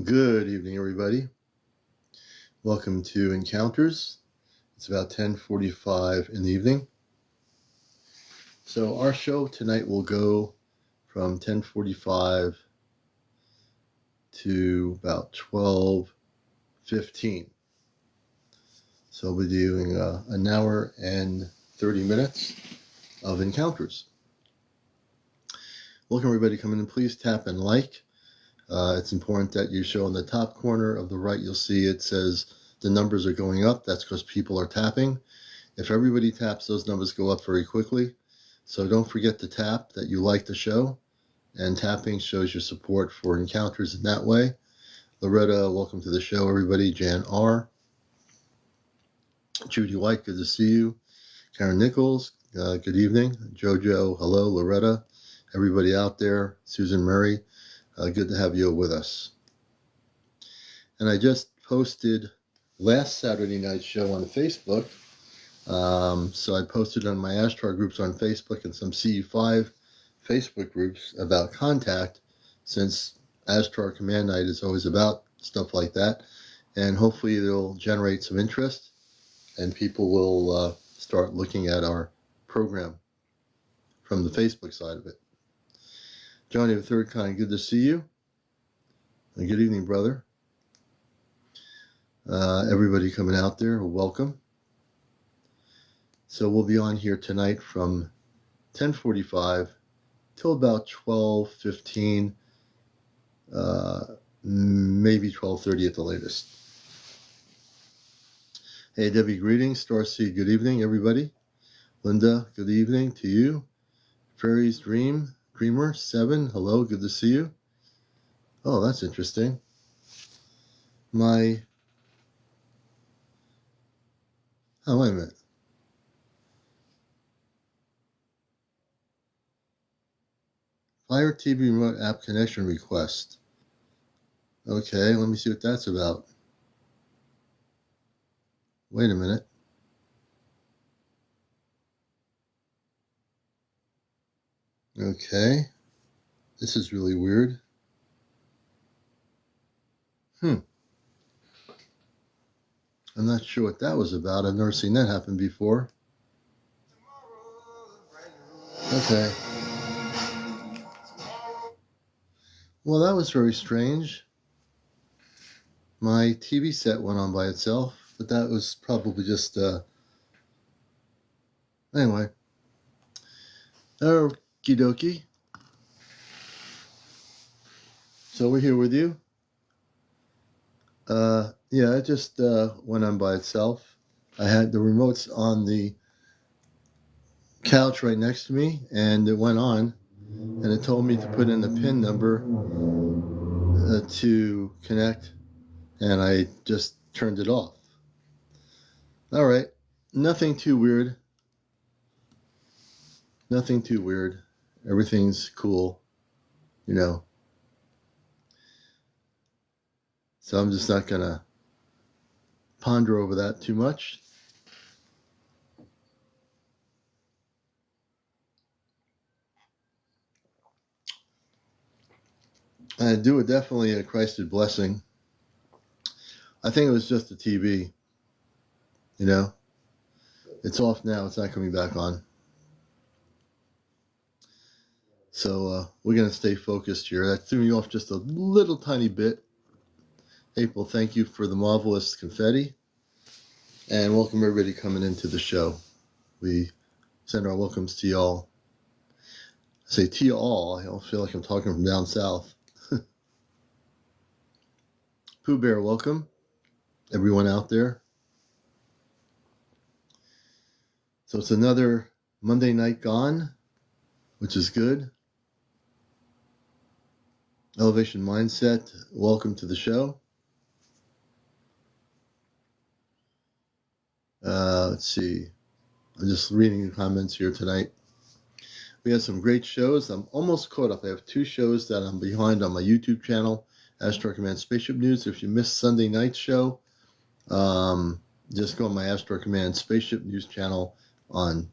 Good evening, everybody. Welcome to Encounters. It's about 10:45 in the evening. So our show tonight will go from 10:45 to about 12:15. So we'll be doing an hour and 30 minutes of Encounters. Welcome, everybody coming in. Please tap and like. It's important that you show in the top corner of the right, you'll see it says the numbers are going up. That's because people are tapping. If everybody taps, those numbers go up very quickly. So don't forget to tap that you like the show. And tapping shows your support for Encounters in that way. Loretta, welcome to the show, everybody. Jan R. Judy White, good to see you. Karen Nichols, good evening. Jojo, hello. Loretta, everybody out there. Susan Murray. Good to have you with us. And I just posted last Saturday night's show on Facebook. So I posted on my Astrar groups on Facebook and some CE5 Facebook groups about contact, since Astrar Command Night is always about stuff like that. And hopefully it'll generate some interest and people will start looking at our program from the Facebook side of it. Johnny the Third Kind, good to see you. And good evening, brother. Everybody coming out there, welcome. So we'll be on here tonight from 10:45 till about 12:15, maybe 12:30 at the latest. Hey, Debbie, greetings. Starseed, good evening, everybody. Linda, good evening to you. Fairy's Dreamer 7, hello, good to see you. Oh, that's interesting. Wait a minute. Fire TV remote app connection request. Okay, let me see what that's about. Wait a minute. Okay. This is really weird. I'm not sure what that was about. I've never seen that happen before. Okay. Well, that was very strange. My TV set went on by itself, but that was probably just, anyway. Okie dokie. So we're here with you. Yeah, it just went on by itself. I had the remotes on the couch right next to me, and it went on, and it told me to put in the PIN number to connect, and I just turned it off. All right, nothing too weird. Nothing too weird. Everything's cool, you know. So I'm just not gonna ponder over that too much. I do it definitely a Christed blessing. I think it was just the TV, you know. It's off now. It's not coming back on. So we're going to stay focused here. That threw me off just a little tiny bit. April, thank you for the marvelous confetti. And welcome everybody coming into the show. We send our welcomes to y'all. I say to y'all. I don't feel like I'm talking from down south. Pooh Bear, welcome. Everyone out there. So it's another Monday night gone, which is good. Elevation Mindset, welcome to the show. Let's see. I'm just reading the comments here tonight. We had some great shows. I'm almost caught up. I have 2 shows that I'm behind on my YouTube channel, Astro Command Spaceship News. If you missed Sunday night's show, just go on my Astro Command Spaceship News channel on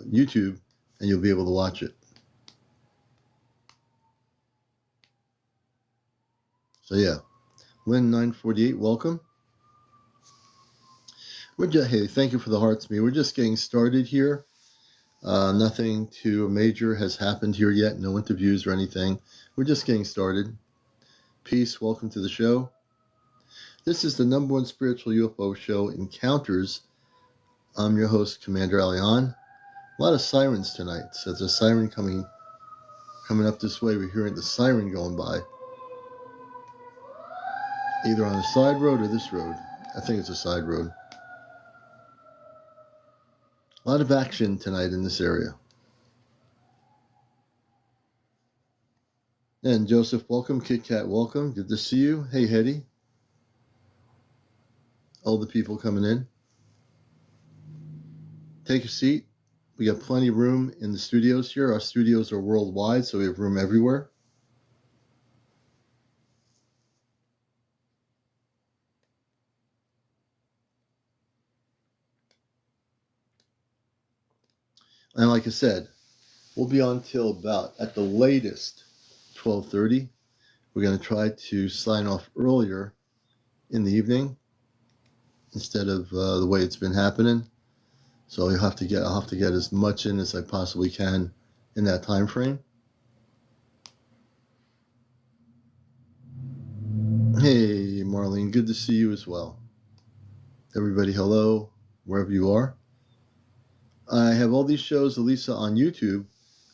YouTube, and you'll be able to watch it. So yeah, Win 948, welcome. Hey, thank you for the hearts, me. We're just getting started here. Nothing too major has happened here yet. No interviews or anything. We're just getting started. Peace. Welcome to the show. This is the #1 spiritual UFO show, Encounters. I'm your host, CmdrAleon. A lot of sirens tonight. So there's a siren coming up this way. We're hearing the siren going by. Either on the side road or this road. I think it's a side road. A lot of action tonight in this area. And Joseph, welcome. Kit Kat, welcome. Good to see you. Hey, Hetty. All the people coming in. Take a seat. We got plenty of room in the studios here. Our studios are worldwide, so we have room everywhere. And like I said, we'll be on till about, at the latest, 12:30. We're going to try to sign off earlier in the evening instead of the way it's been happening. So I'll have to get as much in as I possibly can in that time frame. Hey, Marlene, good to see you as well. Everybody, hello, wherever you are. I have all these shows, Elisa, on YouTube.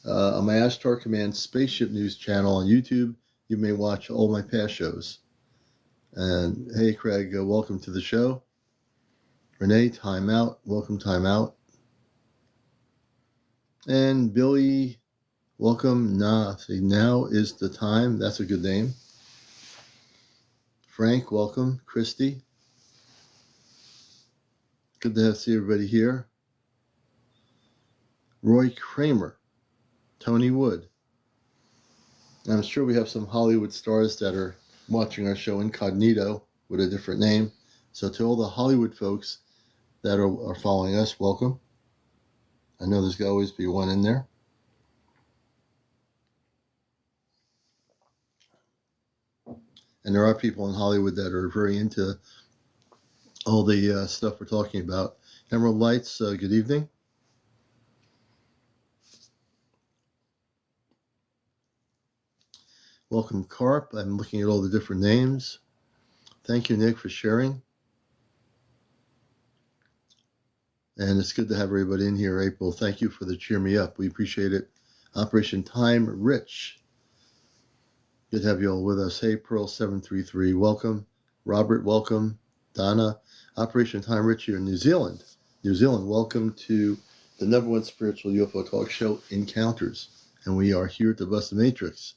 On my Ashtar Command Spaceship News channel on YouTube, you may watch all my past shows. And hey, Craig, welcome to the show. Renee, time out. Welcome, time out. And Billy, welcome. Now is the time. That's a good name. Frank, welcome. Christy. Good to see everybody here. Roy Kramer. Tony Wood. I'm sure we have some Hollywood stars that are watching our show incognito with a different name. So to all the Hollywood folks that are following us, welcome. I know there's got to always be one in there. And there are people in Hollywood that are very into all the stuff we're talking about. Emerald Lights, good evening. Welcome, Carp. I'm looking at all the different names. Thank you, Nick, for sharing. And it's good to have everybody in here. April, thank you for the cheer me up. We appreciate it. Operation Time Rich. Good to have you all with us. Hey, Pearl 733, welcome. Robert, welcome. Donna, Operation Time Rich here in New Zealand. New Zealand, welcome to the #1 spiritual UFO talk show, Encounters. And we are here to bust the matrix.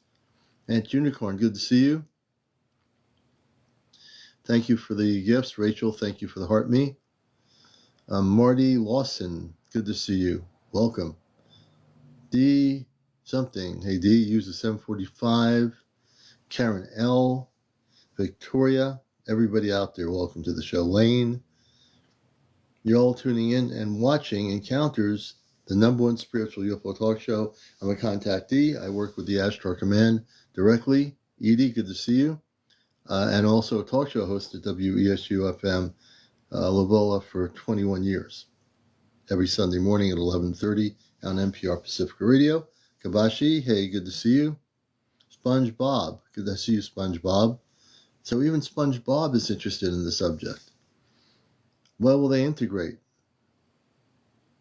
Aunt Unicorn, good to see you. Thank you for the gifts. Rachel, thank you for the heart me. Marty Lawson, good to see you. Welcome. D something. Hey D, use the 745. Karen L. Victoria, everybody out there, welcome to the show. Lane, you're all tuning in and watching Encounters, the #1 spiritual UFO talk show. I'm a contactee. I work with the Ashtar Command directly. Edie, good to see you. And also a talk show host at WESU-FM Lavola for 21 years. Every Sunday morning at 11:30 on NPR Pacifica Radio. Kabashi, hey, good to see you. SpongeBob, good to see you, SpongeBob. So even SpongeBob is interested in the subject. When will they integrate?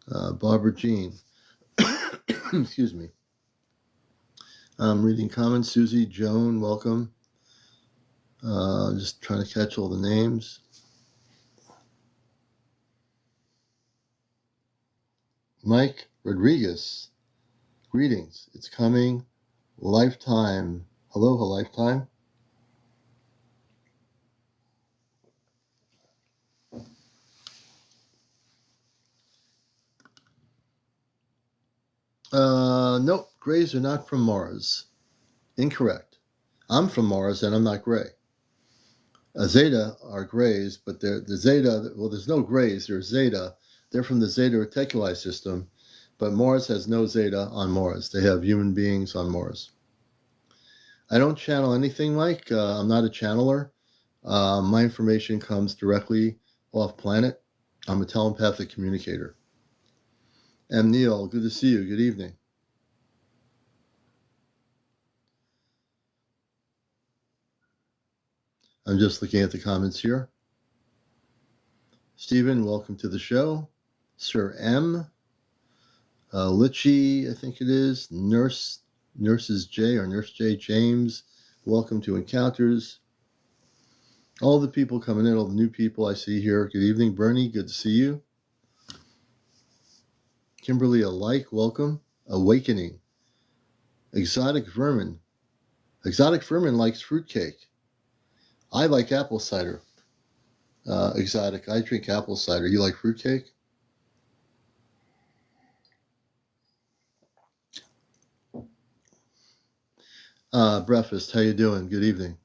Barbara Jean. Excuse me. I'm reading comments. Susie, Joan, welcome. Just trying to catch all the names. Mike Rodriguez, greetings. It's coming. Lifetime. Aloha, Lifetime. Nope. Greys are not from Mars. Incorrect. I'm from Mars and I'm not gray. Zeta are grays, but the Zeta, well, there's no grays, there's Zeta. They're from the Zeta Reticuli system, but Mars has no Zeta on Mars. They have human beings on Mars. I don't channel anything, Mike. I'm not a channeler. My information comes directly off planet. I'm a telepathic communicator. M. Neil, good to see you. Good evening. I'm just looking at the comments here. Stephen, welcome to the show. Sir M. Litchi, I think it is. Nurses J or Nurse J James, welcome to Encounters. All the people coming in, all the new people I see here. Good evening, Bernie. Good to see you. Kimberly alike, welcome. Awakening. Exotic Vermin. Exotic Vermin likes fruitcake. I like apple cider. Exotic, I drink apple cider. You like fruitcake? Breakfast, how you doing? Good evening.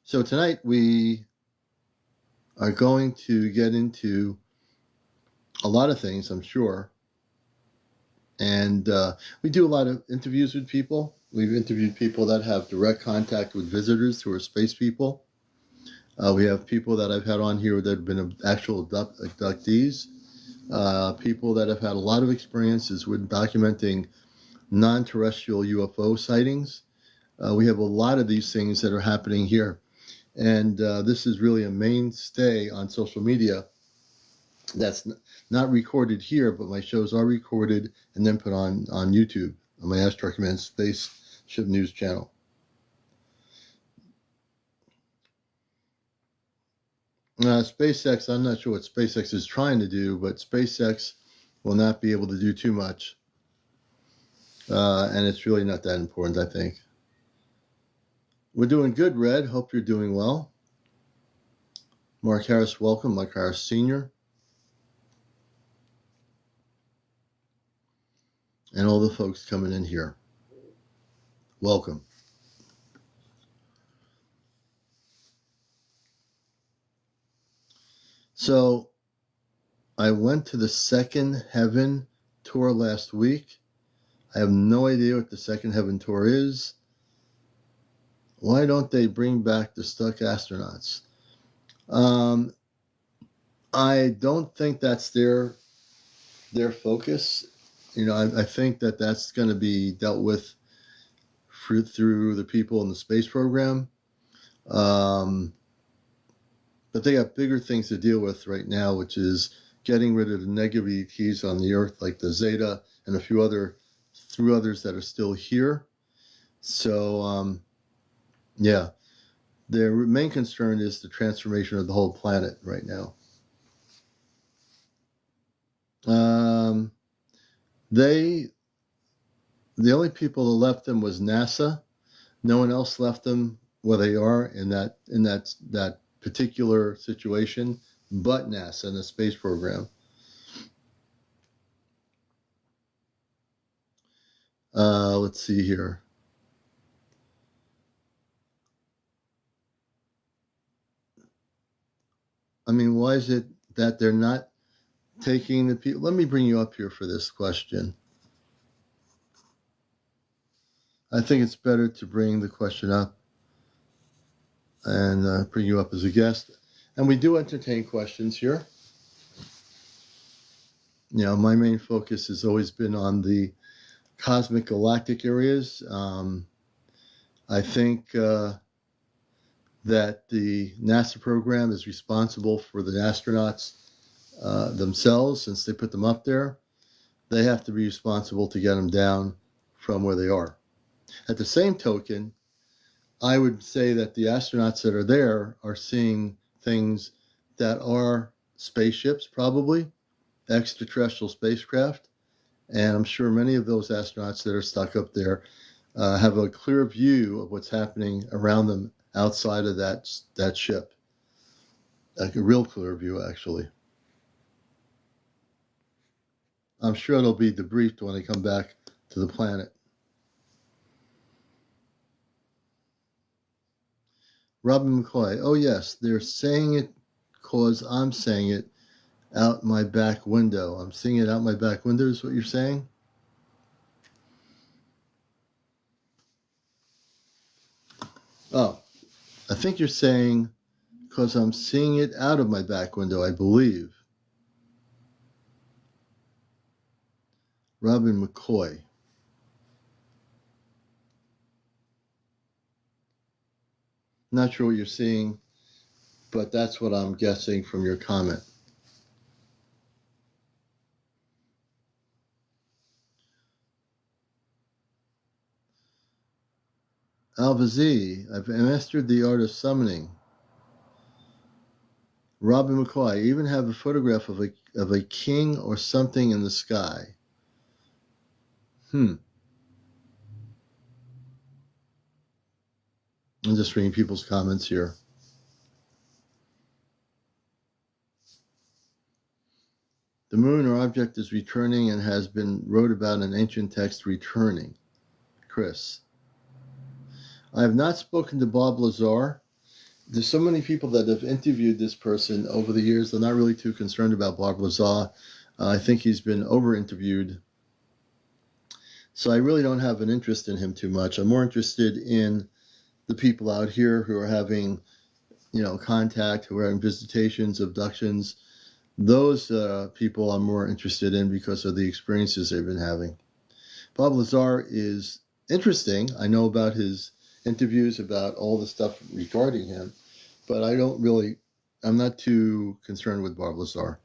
So tonight we are going to get into a lot of things, I'm sure. And we do a lot of interviews with people. We've interviewed people that have direct contact with visitors who are space people. We have people that I've had on here that have been actual abductees. People that have had a lot of experiences with documenting non-terrestrial UFO sightings. We have a lot of these things that are happening here. And this is really a mainstay on social media that's not recorded here, but my shows are recorded and then put on YouTube on my Astro Command Spaceship News channel. SpaceX, I'm not sure what SpaceX is trying to do, but SpaceX will not be able to do too much. And it's really not that important, I think. We're doing good, Red. Hope you're doing well. Mark Harris, welcome. Mark Harris Sr. And all the folks coming in here. Welcome. So I went to the Second Heaven tour last week. I have no idea what the Second Heaven tour is. Why don't they bring back the stuck astronauts? I don't think that's their focus. You know, I think that that's going to be dealt with through the people in the space program. But they got bigger things to deal with right now, which is getting rid of the negative ETs on the Earth, like the Zeta and a few others that are still here. So, yeah, their main concern is the transformation of the whole planet right now. The only people that left them was NASA. No one else left them where they are in that particular situation, but NASA and the space program. Let's see here. I mean, why is it that they're not taking the people? Let me bring you up here for this question. I think it's better to bring the question up and bring you up as a guest. And we do entertain questions here. You know, my main focus has always been on the cosmic galactic areas. I think that the NASA program is responsible for the astronauts themselves, since they put them up there. They have to be responsible to get them down from where they are. At the same token, I would say that the astronauts that are there are seeing things that are spaceships, probably extraterrestrial spacecraft. And I'm sure many of those astronauts that are stuck up there have a clear view of what's happening around them outside of that ship. Like a real clear view, actually. I'm sure they'll be debriefed when they come back to the planet. Robin McCoy, oh yes, they're saying it because I'm saying it out my back window. I'm seeing it out my back window is what you're saying? Oh, I think you're saying because I'm seeing it out of my back window, I believe. Robin McCoy. Not sure what you're seeing, but that's what I'm guessing from your comment. Alva Z, I've mastered the art of summoning. Robin McCoy, I even have a photograph of a king or something in the sky. I'm just reading people's comments here. The moon or object is returning and has been wrote about in ancient text returning. Chris. I have not spoken to Bob Lazar. There's so many people that have interviewed this person over the years. They're not really too concerned about Bob Lazar. I think he's been over-interviewed. So I really don't have an interest in him too much. I'm more interested in the people out here who are having, contact, who are having visitations, abductions. Those people I'm more interested in because of the experiences they've been having. Bob Lazar is interesting. I know about his interviews, about all the stuff regarding him, but I'm not too concerned with Bob Lazar.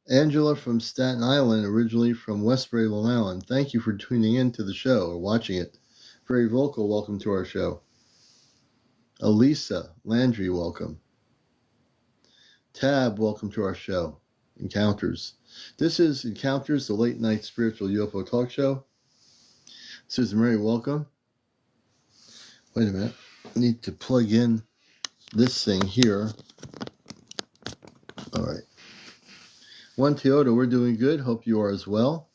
Angela from Staten Island, originally from Westbury, Long Island. Thank you for tuning in to the show or watching it. Very vocal, welcome to our show. Elisa Landry, welcome. Tab, welcome to our show. Encounters. This is Encounters, the late night spiritual UFO talk show. Susan Mary, welcome. Wait a minute. I need to plug in this thing here. All right. One Toyota, we're doing good. Hope you are as well.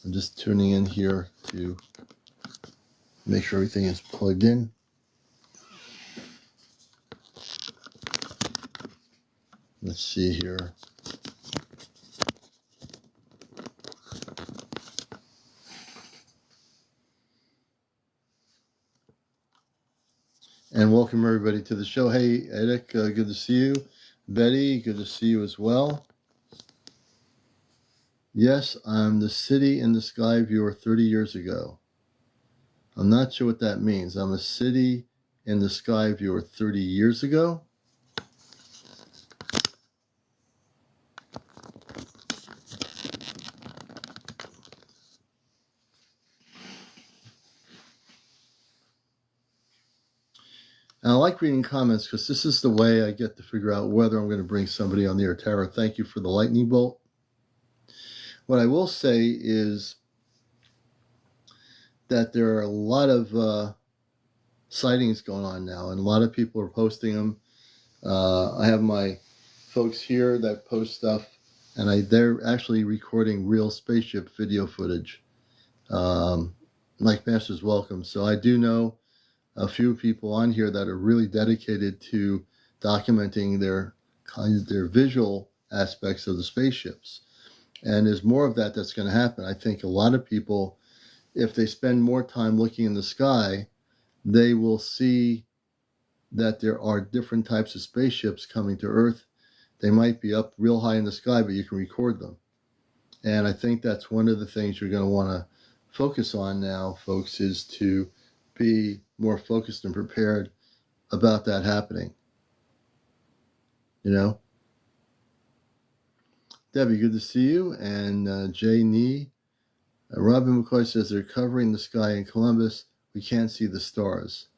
I'm just tuning in here to make sure everything is plugged in. Let's see here. And welcome everybody to the show. Hey, Edic, good to see you. Betty, good to see you as well. Yes, I'm the city in the sky viewer 30 years ago. I'm not sure what that means. I'm a city in the sky viewer 30 years ago. And I like reading comments because this is the way I get to figure out whether I'm going to bring somebody on the air. Tara, thank you for the lightning bolt. What I will say is that there are a lot of sightings going on now, and a lot of people are posting them. I have my folks here that post stuff, and they're actually recording real spaceship video footage. Mike Masters, welcome. So I do know a few people on here that are really dedicated to documenting their visual aspects of the spaceships. And there's more of that that's going to happen. I think a lot of people, if they spend more time looking in the sky, they will see that there are different types of spaceships coming to Earth. They might be up real high in the sky, but you can record them. And I think that's one of the things you're going to want to focus on now, folks, is to be more focused and prepared about that happening. Debbie, good to see you. And Jay Nee. Robin McCoy says they're covering the sky in Columbus. We can't see the stars.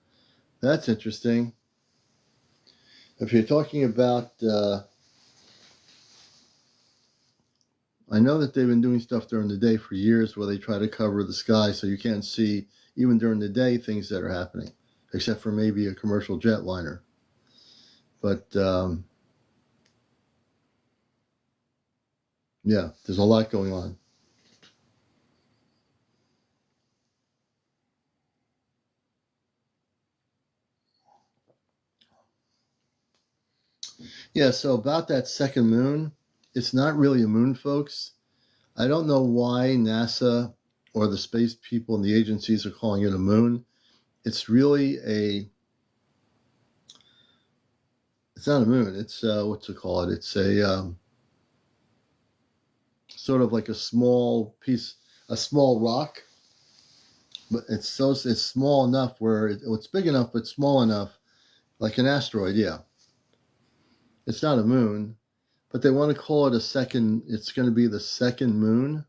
That's interesting. If you're talking about, I know that they've been doing stuff during the day for years where they try to cover the sky so you can't see, even during the day, things that are happening, except for maybe a commercial jetliner. But, yeah, there's a lot going on. Yeah, so about that second moon, it's not really a moon, folks. I don't know why NASA or the space people and the agencies are calling it a moon. It's really it's not a moon. It's, what's it called? It's a sort of like a small rock, but it's small enough where it's big enough, but small enough, like an asteroid, yeah. It's not a moon, but they want to call it it's going to be the second moon.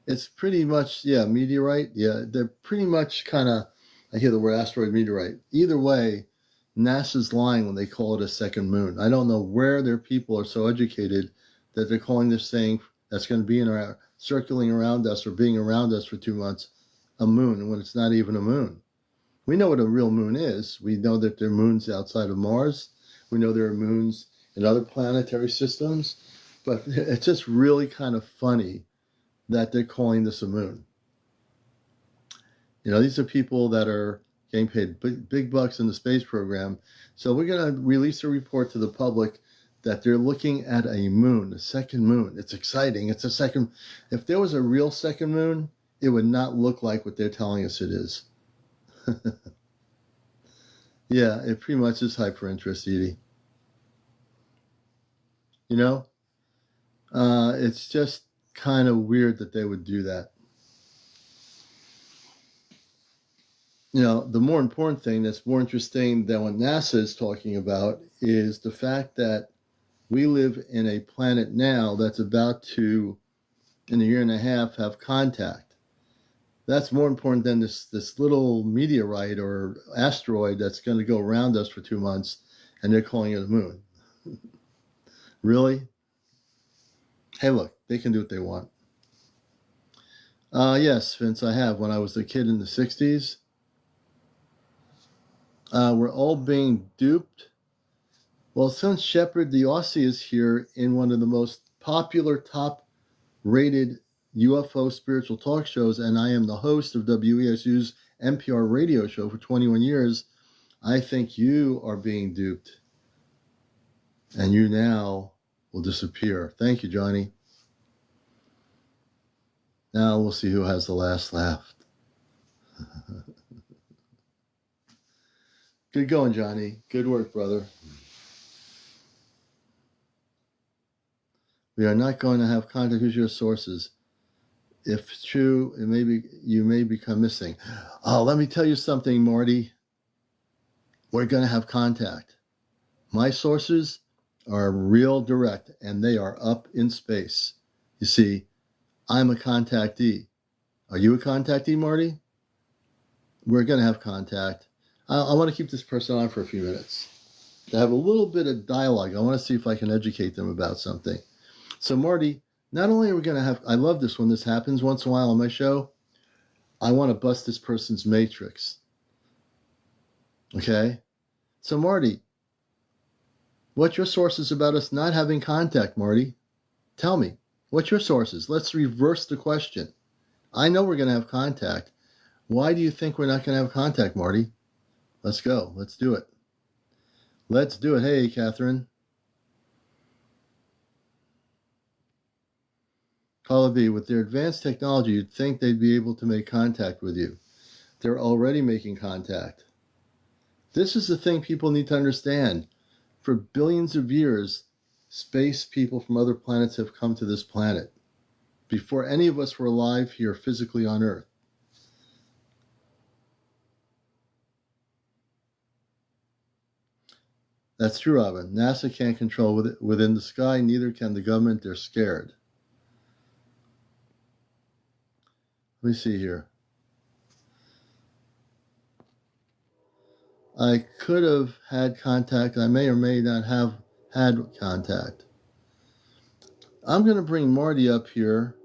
It's pretty much, yeah, meteorite. Yeah, they're pretty much kind of, I hear the word asteroid, meteorite. Either way, NASA's lying when they call it a second moon. I don't know where their people are so educated that they're calling this thing that's going to be circling around us or being around us for 2 months a moon when it's not even a moon. We know what a real moon is. We know that there are moons outside of Mars. We know there are moons in other planetary systems. But it's just really kind of funny that they're calling this a moon. You know, these are people that are getting paid big bucks in the space program. So we're going to release a report to the public that they're looking at a moon, a second moon. It's exciting. It's a second. If there was a real second moon, it would not look like what they're telling us it is. Yeah, it pretty much is hyper interest, Edie. You know, it's just kind of weird that they would do that. You know, the more important thing that's more interesting than what NASA is talking about is the fact that we live in a planet now that's about to, in a year and a half, have contact. That's more important than this little meteorite or asteroid that's going to go around us for 2 months, and they're calling it a moon. Really? Hey, look, they can do what they want. Yes, Vince, I have. When I was a kid in the 60s, we're all being duped. Well, since Shepard the Aussie is here in one of the most popular, top-rated UFO spiritual talk shows, and I am the host of WESU's NPR radio show for 21 years, I think you are being duped. And you now will disappear. Thank you, Johnny. Now we'll see who has the last laugh. Good going, Johnny. Good work, brother. We are not going to have contact with your sources. If it's true, you may become missing. Oh, let me tell you something, Marty. We're going to have contact. My sources are real direct, and they are up in space. You see, I'm a contactee. Are you a contactee, Marty? We're going to have contact. I want to keep this person on for a few minutes to have a little bit of dialogue. I want to see if I can educate them about something. So, Marty, not only are we going to have, I love this when this happens once in a while on my show, I want to bust this person's matrix. Okay? So, Marty, what's your sources about us not having contact, Marty? Tell me. What's your sources? Let's reverse the question. I know we're going to have contact. Why do you think we're not going to have contact, Marty? Let's go. Let's do it. Let's do it. Hey, Catherine. Paula B., with their advanced technology, you'd think they'd be able to make contact with you. They're already making contact. This is the thing people need to understand. For billions of years, space people from other planets have come to this planet before any of us were alive here physically on Earth. That's true, Robin. NASA can't control within the sky, neither can the government. They're scared. Let me see here. I could have had contact. I may or may not have had contact. I'm going to bring Marty up here.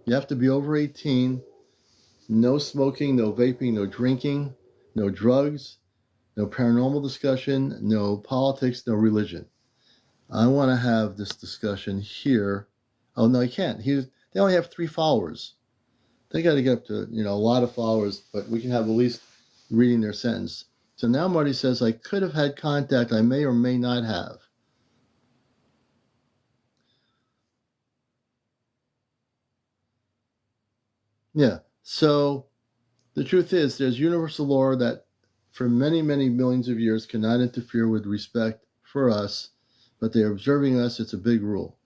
You have to be over 18. No smoking, no vaping, no drinking, no drugs, no paranormal discussion, no politics, no religion. I want to have this discussion here. Oh, no, he can't. They only have 3 followers. They got to get up to, a lot of followers, but we can have at least reading their sentence. So now Marty says, I could have had contact. I may or may not have. Yeah. So the truth is, there's universal law that for many, many millions of years cannot interfere with respect for us, but they're observing us. It's a big rule.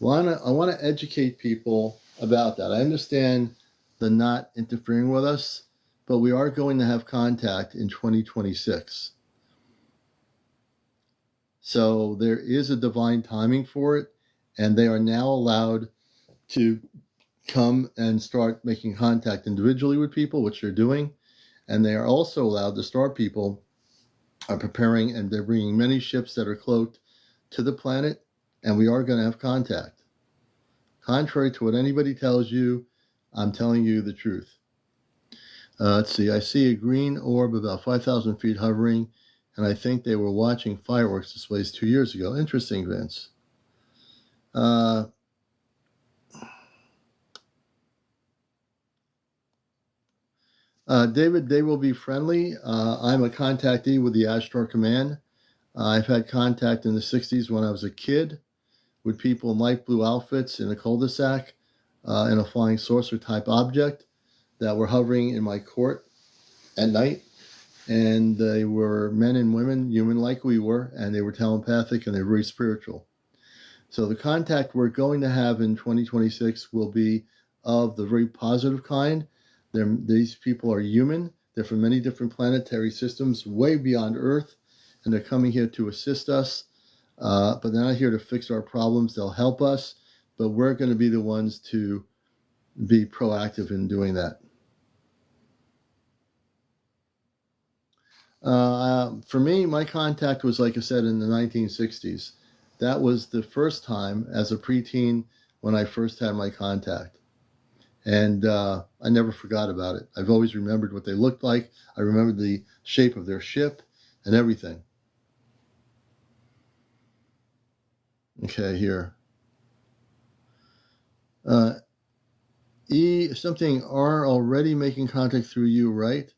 Well, I want to educate people about that. I understand the not interfering with us, but we are going to have contact in 2026. So there is a divine timing for it, and they are now allowed to come and start making contact individually with people, which they're doing. And they are also allowed to start people are preparing, and they're bringing many ships that are cloaked to the planet, and we are going to have contact. Contrary to what anybody tells you, I'm telling you the truth. Let's see. I see a green orb about 5,000 feet hovering, and I think they were watching fireworks displays 2 years ago. Interesting, Vince. David, they will be friendly. I'm a contactee with the Ashtar Command. I've had contact in the 60s when I was a kid with people in light blue outfits in a cul-de-sac in a flying saucer type object that were hovering in my court at night. And they were men and women, human like we were, and they were telepathic and they were very spiritual. So the contact we're going to have in 2026 will be of the very positive kind. These people are human. They're from many different planetary systems way beyond Earth, and they're coming here to assist us. But they're not here to fix our problems. They'll help us, but we're going to be the ones to be proactive in doing that. For me, my contact was, like I said, in the 1960s. That was the first time as a preteen when I first had my contact. And I never forgot about it. I've always remembered what they looked like. I remembered the shape of their ship and everything. Okay, here. Something are already making contact through you, right?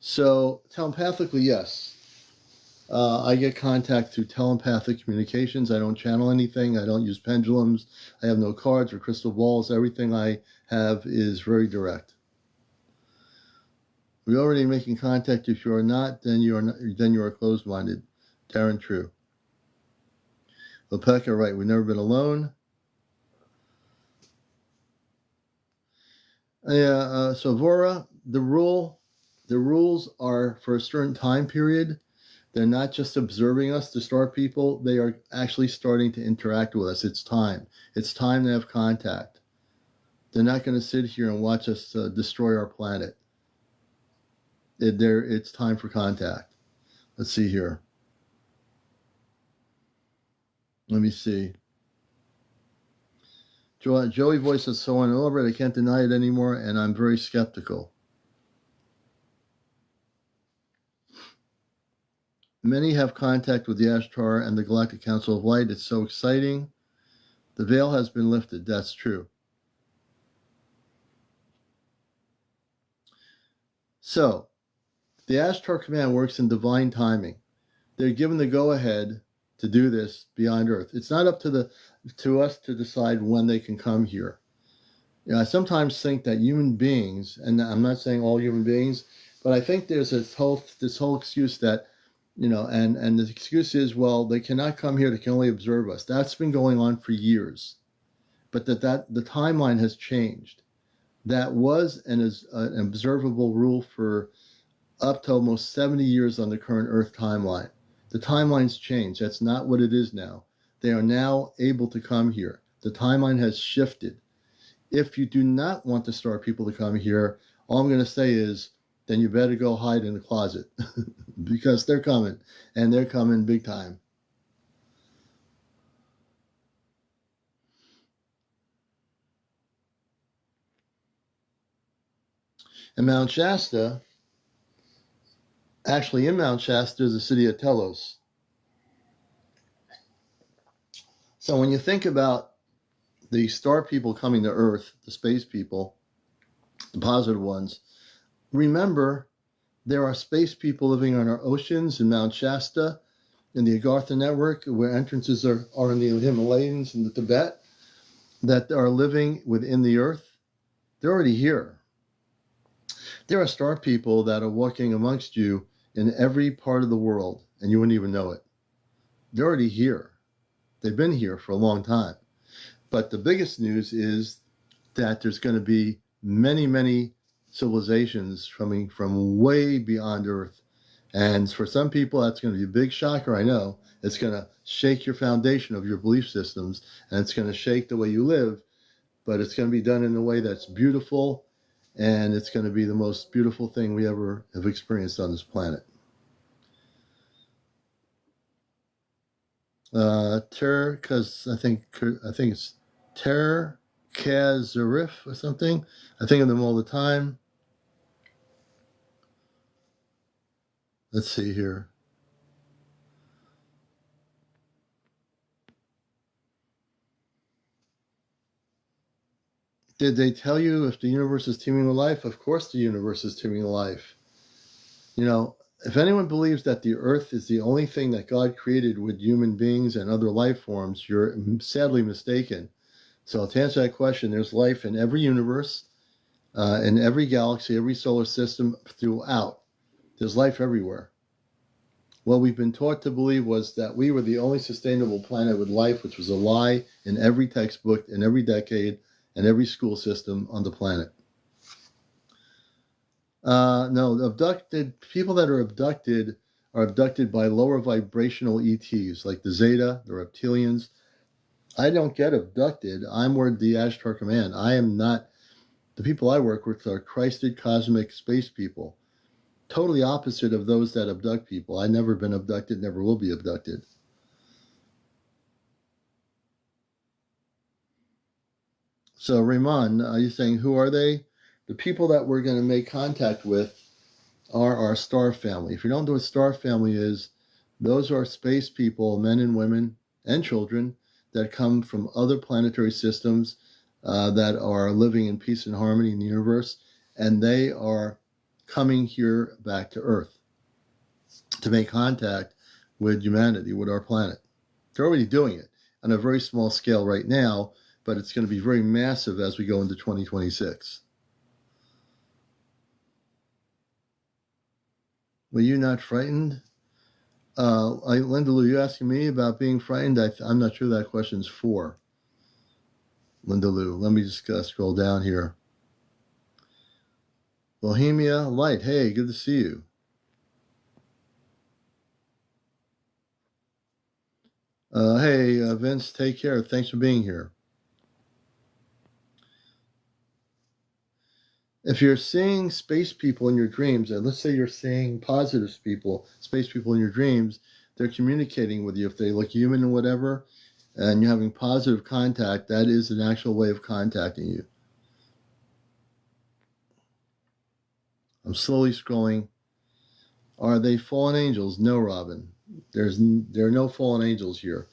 So telepathically, yes. I get contact through telepathic communications. I don't channel anything. I don't use pendulums. I have no cards or crystal balls. Everything I have is very direct. We're already making contact. If you are not, then you are closed-minded. Taryn, true. Lepecca, right. We've never been alone. Yeah. So Vora, the rules are for a certain time period. They're not just observing us to start people. They are actually starting to interact with us. It's time. It's time to have contact. They're not going to sit here and watch us destroy our planet. It's time for contact. Let's see here. Let me see. Joey voice is so unelected, I can't deny it anymore, and I'm very skeptical. Many have contact with the Ashtar and the Galactic Council of Light. It's so exciting. The veil has been lifted. That's true. So, the Ashtar Command works in divine timing. They're given the go-ahead to do this beyond Earth. It's not up to us to decide when they can come here. I sometimes think that human beings, and I'm not saying all human beings, but I think there's this whole excuse that, and the excuse is, well, they cannot come here, they can only observe us. That's been going on for years. But that the timeline has changed. That was and is an observable rule for up to almost 70 years on the current Earth timeline. The timeline's changed. That's not what it is now. They are now able to come here. The timeline has shifted. If you do not want to start people to come here, all I'm going to say is, then you better go hide in the closet because they're coming, and they're coming big time. And Mount Shasta, actually in Mount Shasta is the city of Telos. So when you think about the star people coming to Earth, the space people, the positive ones, remember there are space people living on our oceans in Mount Shasta, in the Agartha network, where entrances are in the Himalayas and the Tibet, that are living within the Earth. They're already here. There are star people that are walking amongst you in every part of the world, and you wouldn't even know it. They're already here. They've been here for a long time. But the biggest news is that there's going to be many, many civilizations coming from way beyond Earth. And for some people, that's going to be a big shocker, I know. It's going to shake your foundation of your belief systems, and it's going to shake the way you live, but it's going to be done in a way that's beautiful, and it's going to be the most beautiful thing we ever have experienced on this planet. Because I think it's Ter Kazarif or something. I think of them all the time. Let's see here. Did they tell you if the universe is teeming with life? Of course the universe is teeming with life. You know, if anyone believes that the earth is the only thing that God created with human beings and other life forms, you're sadly mistaken. So to answer that question, there's life in every universe, in every galaxy, every solar system throughout. There's life everywhere. What we've been taught to believe was that we were the only sustainable planet with life, which was a lie in every textbook, in every decade, and every school system on the planet. No, abducted people that are abducted by lower vibrational ETs, like the Zeta, the reptilians. I don't get abducted. I'm with the Ashtar Command. I am not. The people I work with are Christed cosmic space people. Totally opposite of those that abduct people. I've never been abducted, never will be abducted. So, Raymond, are you saying who are they? The people that we're going to make contact with are our star family. If you don't know what star family is, those are space people, men and women and children that come from other planetary systems that are living in peace and harmony in the universe, and they are coming here back to Earth to make contact with humanity, with our planet. They're already doing it on a very small scale right now, but it's going to be very massive as we go into 2026. Were you not frightened? Linda Lou, you asking me about being frightened? I'm not sure that question's for. Linda Lou, let me just scroll down here. Bohemia Light, hey, good to see you. Hey, Vince, take care. Thanks for being here. If you're seeing space people in your dreams, and let's say you're seeing positive people, space people in your dreams, they're communicating with you. If they look human and whatever, and you're having positive contact, that is an actual way of contacting you. I'm slowly scrolling. Are they fallen angels? No, Robin. There are no fallen angels here.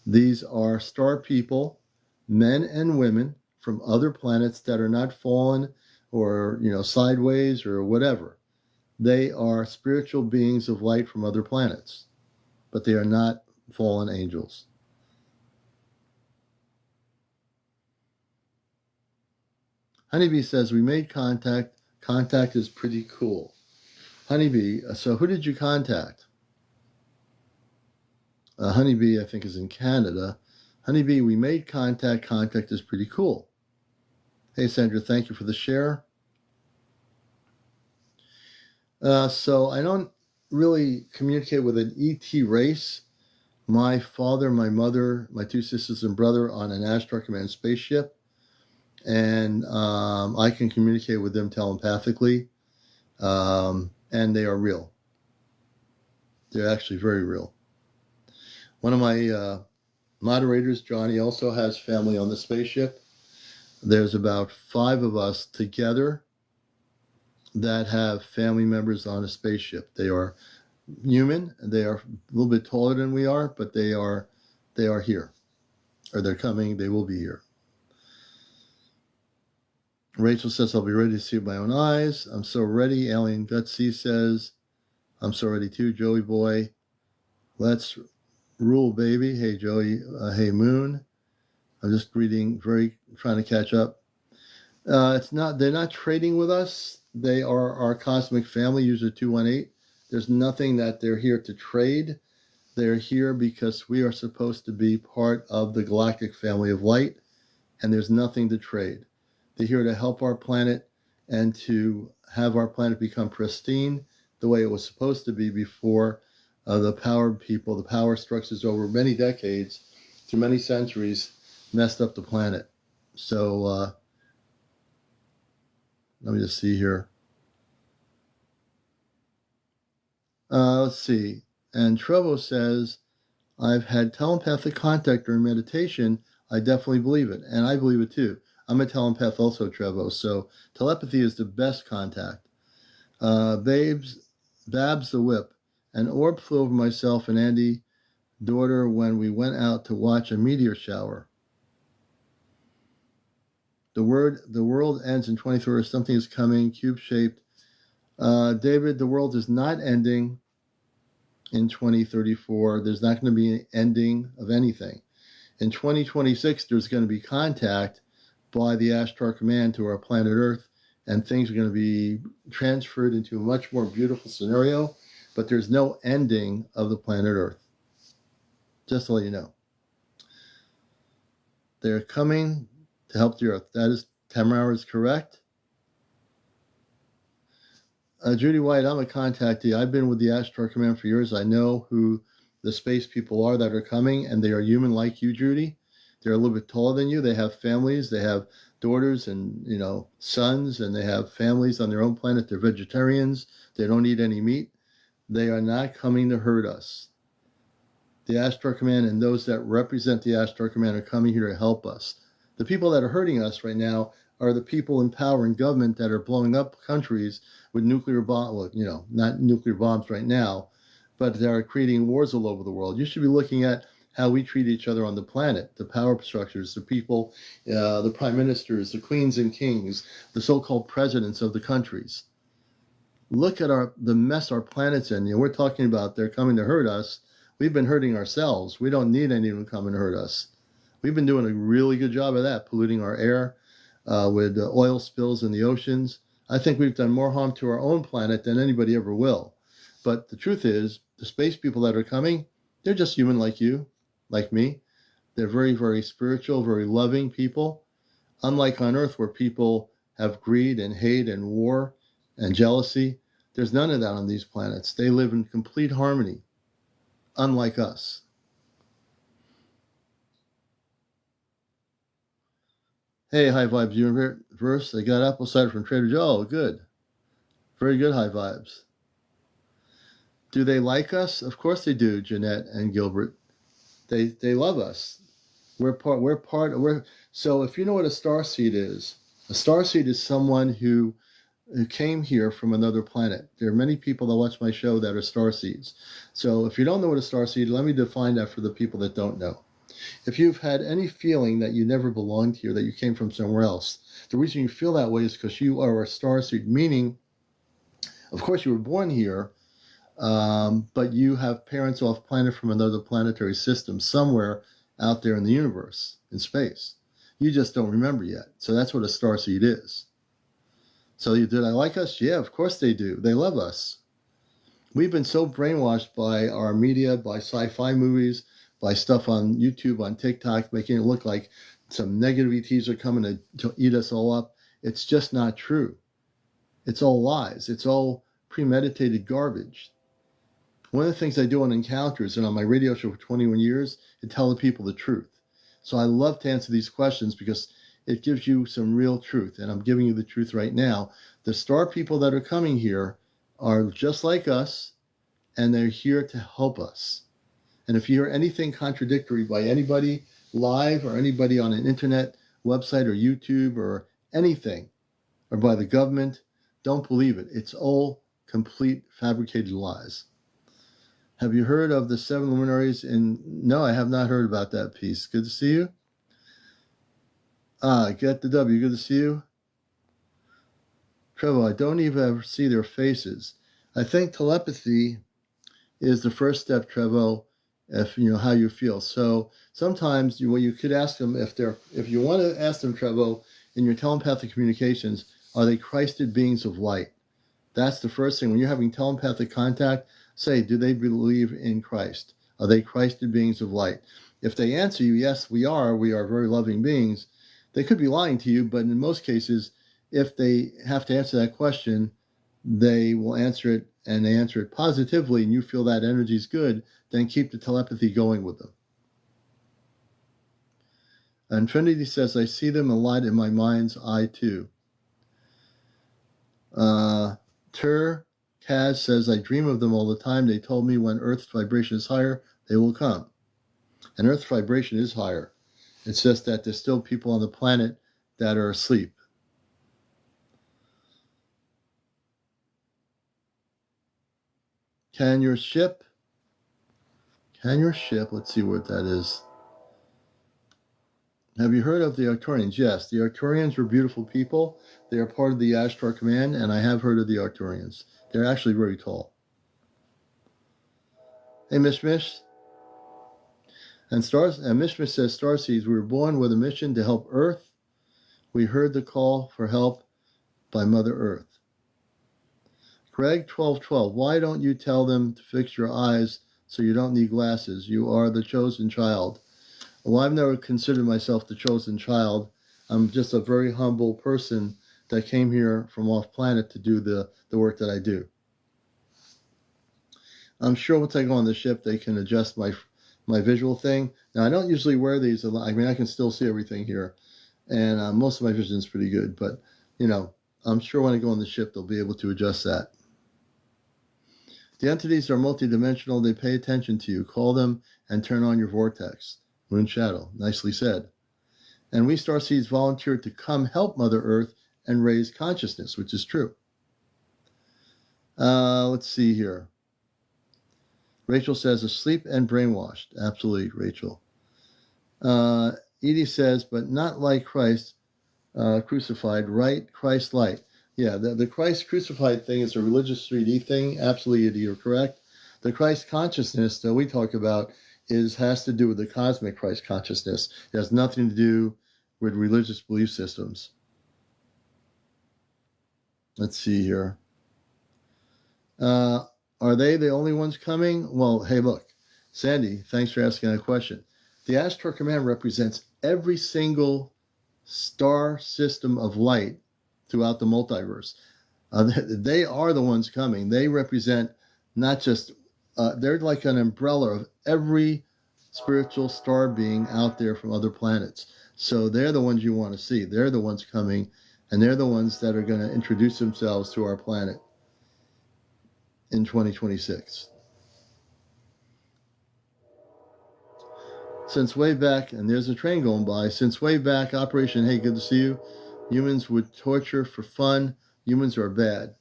These are star people, men and women from other planets that are not fallen or, sideways or whatever. They are spiritual beings of light from other planets, but they are not fallen angels. Honeybee says, we made contact. Contact is pretty cool. Honeybee, so who did you contact? Honeybee, I think, is in Canada. Honeybee, we made contact. Contact is pretty cool. Hey, Sandra, thank you for the share. So I don't really communicate with an ET race. My father, my mother, my two sisters and brother on an Ashtar Command spaceship. And I can communicate with them telepathically. And they are real. They're actually very real. One of my moderators, Johnny, also has family on the spaceship. There's about 5 of us together that have family members on a spaceship. They are human. They are a little bit taller than we are, but they are here. Or they're coming. They will be here. Rachel says, I'll be ready to see with my own eyes. I'm so ready. Alien Gutsy says, I'm so ready too. Joey Boy, let's rule, baby. Hey, Joey. Hey, Moon. I'm just trying to catch up. They're not trading with us. They are our cosmic family, user 218. There's nothing that they're here to trade. They're here because we are supposed to be part of the galactic family of light, and there's nothing to trade. They're here to help our planet and to have our planet become pristine the way it was supposed to be before the power people, the power structures over many decades, through many centuries, messed up the planet. So let me just see here. Let's see. And Trevo says, I've had telepathic contact during meditation. I definitely believe it. And I believe it too. I'm a telepath also, Trevo. So telepathy is the best contact. Babs the Whip. An orb flew over myself and Andy's daughter when we went out to watch a meteor shower. The world ends in 2030. Something is coming, cube-shaped. David, the world is not ending in 2034. There's not going to be an ending of anything. In 2026, there's going to be contact by the Ashtar Command to our planet Earth, and things are going to be transferred into a much more beautiful scenario, but there's no ending of the planet Earth. Just to let you know. They're coming to help the Earth. That is, Tamara is correct. Judy White, I'm a contactee. I've been with the Ashtar Command for years. I know who the space people are that are coming, and they are human like you, Judy. They're a little bit taller than you. They have families. They have daughters and, sons, and they have families on their own planet. They're vegetarians. They don't eat any meat. They are not coming to hurt us. The Ashtar Command and those that represent the Ashtar Command are coming here to help us. The people that are hurting us right now are the people in power and government that are blowing up countries with nuclear bombs, not nuclear bombs right now, but they are creating wars all over the world. You should be looking at how we treat each other on the planet, the power structures, the people, the prime ministers, the queens and kings, the so-called presidents of the countries. Look at the mess our planet's in. We're talking about they're coming to hurt us. We've been hurting ourselves. We don't need anyone coming to hurt us. We've been doing a really good job of that, polluting our air with oil spills in the oceans. I think we've done more harm to our own planet than anybody ever will. But the truth is, the space people that are coming, they're just human like you, like me. They're very, very spiritual, very loving people. Unlike on Earth, where people have greed and hate and war and jealousy, there's none of that on these planets. They live in complete harmony, unlike us. Hey, High Vibes Universe. I got apple cider from Trader Joe. Oh, good. Very good, High Vibes. Do they like us? Of course they do, Jeanette and Gilbert. They love us. So if you know what a starseed is, a starseed is someone who came here from another planet. There are many people that watch my show that are starseeds. So if you don't know what a starseed, let me define that for the people that don't know. If you've had any feeling that you never belonged here, that you came from somewhere else, the reason you feel that way is because you are a starseed, meaning, of course, you were born here, but you have parents off planet from another planetary system somewhere out there in the universe, in space. You just don't remember yet. So that's what a starseed is. So did I like us? Yeah, of course they do. They love us. We've been so brainwashed by our media, by sci-fi movies, by stuff on YouTube, on TikTok, making it look like some negative ETs are coming to eat us all up. It's just not true. It's all lies. It's all premeditated garbage. One of the things I do on encounters and on my radio show for 21 years is tell the people the truth. So I love to answer these questions because it gives you some real truth, and I'm giving you the truth right now. The star people that are coming here are just like us, and they're here to help us. And if you hear anything contradictory by anybody live or anybody on an internet website or YouTube or anything, or by the government, don't believe it. It's all complete fabricated lies. Have you heard of the 7 luminaries No, I have not heard about that piece. Good to see you. Get the W. Good to see you. Trevor, I don't even ever see their faces. I think telepathy is the first step, Trevor, if you know how you feel. So sometimes you could ask them if you want to ask them, Trevor, in your telepathic communications, are they Christed beings of light? That's the first thing. When you're having telepathic contact, say, do they believe in Christ? Are they Christed beings of light? If they answer you, yes, we are very loving beings, they could be lying to you, but in most cases, if they have to answer that question, they will answer it, and they answer it positively, and you feel that energy is good, then keep the telepathy going with them. And Trinity says, I see them a lot in my mind's eye too. Kaz says, I dream of them all the time. They told me when Earth's vibration is higher, they will come. And Earth's vibration is higher. It's just that there's still people on the planet that are asleep. Can your ship, let's see what that is. Have you heard of the Arcturians? Yes, the Arcturians were beautiful people. They are part of the Ashtar Command, and I have heard of the Arcturians. They're actually very tall. Hey, Mishmish. And Mishmish says, Starseeds, we were born with a mission to help Earth. We heard the call for help by Mother Earth. Greg 1212, why don't you tell them to fix your eyes so you don't need glasses? You are the chosen child. Well, I've never considered myself the chosen child. I'm just a very humble person that came here from off planet to do the work that I do. I'm sure once I go on the ship, they can adjust my visual thing. Now, I don't usually wear these a lot. I mean, I can still see everything here. And most of my vision is pretty good. But, I'm sure when I go on the ship, they'll be able to adjust that. The entities are multidimensional. They pay attention to you. Call them and turn on your vortex. Moon Shadow, nicely said. And we Starseeds volunteered to come help Mother Earth and raise consciousness, which is true. Let's see here. Rachel says, asleep and brainwashed. Absolutely, Rachel. Edie says, but not like Christ crucified, right? Christ light. Yeah, the Christ crucified thing is a religious 3D thing. Absolutely, Edie, you're correct. The Christ consciousness that we talk about has to do with the cosmic Christ consciousness. It has nothing to do with religious belief systems. Let's see here. Are they the only ones coming? Well, hey, look, Sandy, thanks for asking that question. The Ashtar Command represents every single star system of light throughout the multiverse. They are the ones coming. They represent not just, they're like an umbrella of every spiritual star being out there from other planets. So they're the ones you want to see. They're the ones coming, and they're the ones that are going to introduce themselves to our planet in 2026. Since way back, and there's a train going by, since way back, Operation Hey, good to see you, humans would torture for fun. Humans are bad.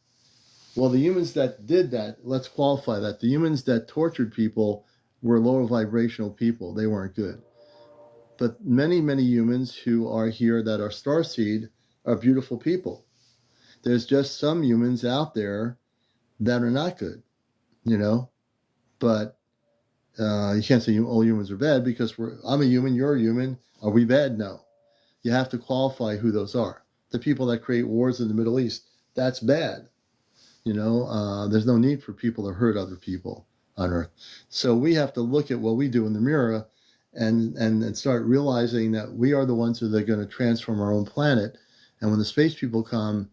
Well, the humans that did that, let's qualify that. The humans that tortured people were lower vibrational people. They weren't good. But many, many humans who are here that are starseed are beautiful people. There's just some humans out there that are not good, But you can't say all humans are bad because I'm a human, you're a human. Are we bad? No. You have to qualify who those are. The people that create wars in the Middle East, that's bad. There's no need for people to hurt other people on Earth. So we have to look at what we do in the mirror and start realizing that we are the ones that are going to transform our own planet. And when the space people come,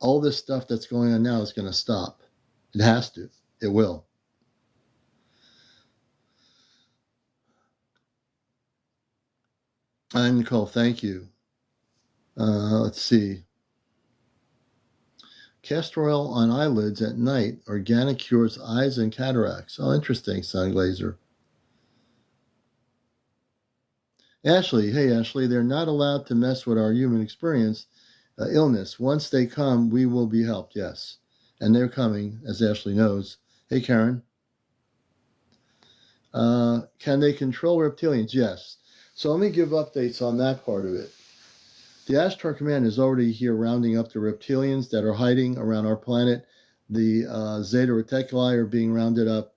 all this stuff that's going on now is going to stop. It has to. It will. And Nicole, thank you. Let's see. Castor oil on eyelids at night. Organic cures eyes and cataracts. Oh, interesting, Sun Glazer. Ashley, hey Ashley, they're not allowed to mess with our human experience, illness. Once they come, we will be helped, yes. And they're coming, as Ashley knows. Hey Karen. Can they control reptilians? Yes. So let me give updates on that part of it. The Ashtar Command is already here rounding up the reptilians that are hiding around our planet. The Zeta Reticuli are being rounded up.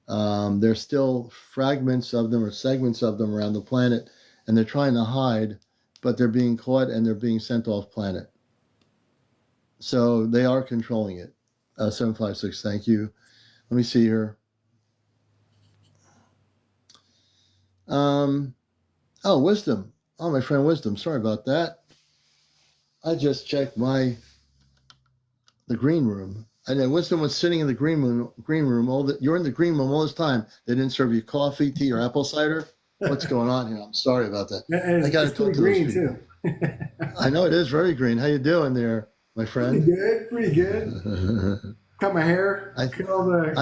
There's still fragments of them or segments of them around the planet, and they're trying to hide but they're being caught and they're being sent off planet. So they are controlling it. 756, thank you. Let me see here. Wisdom. Oh, my friend Wisdom. Sorry about that. I just checked the green room. And then Wisdom was sitting in the green room. You're in the green room all this time. They didn't serve you coffee, tea, or apple cider. What's going on here? I'm sorry about that. I got to talk to green too. I know it is very green. How you doing there, my friend? Pretty good. Cut my hair. I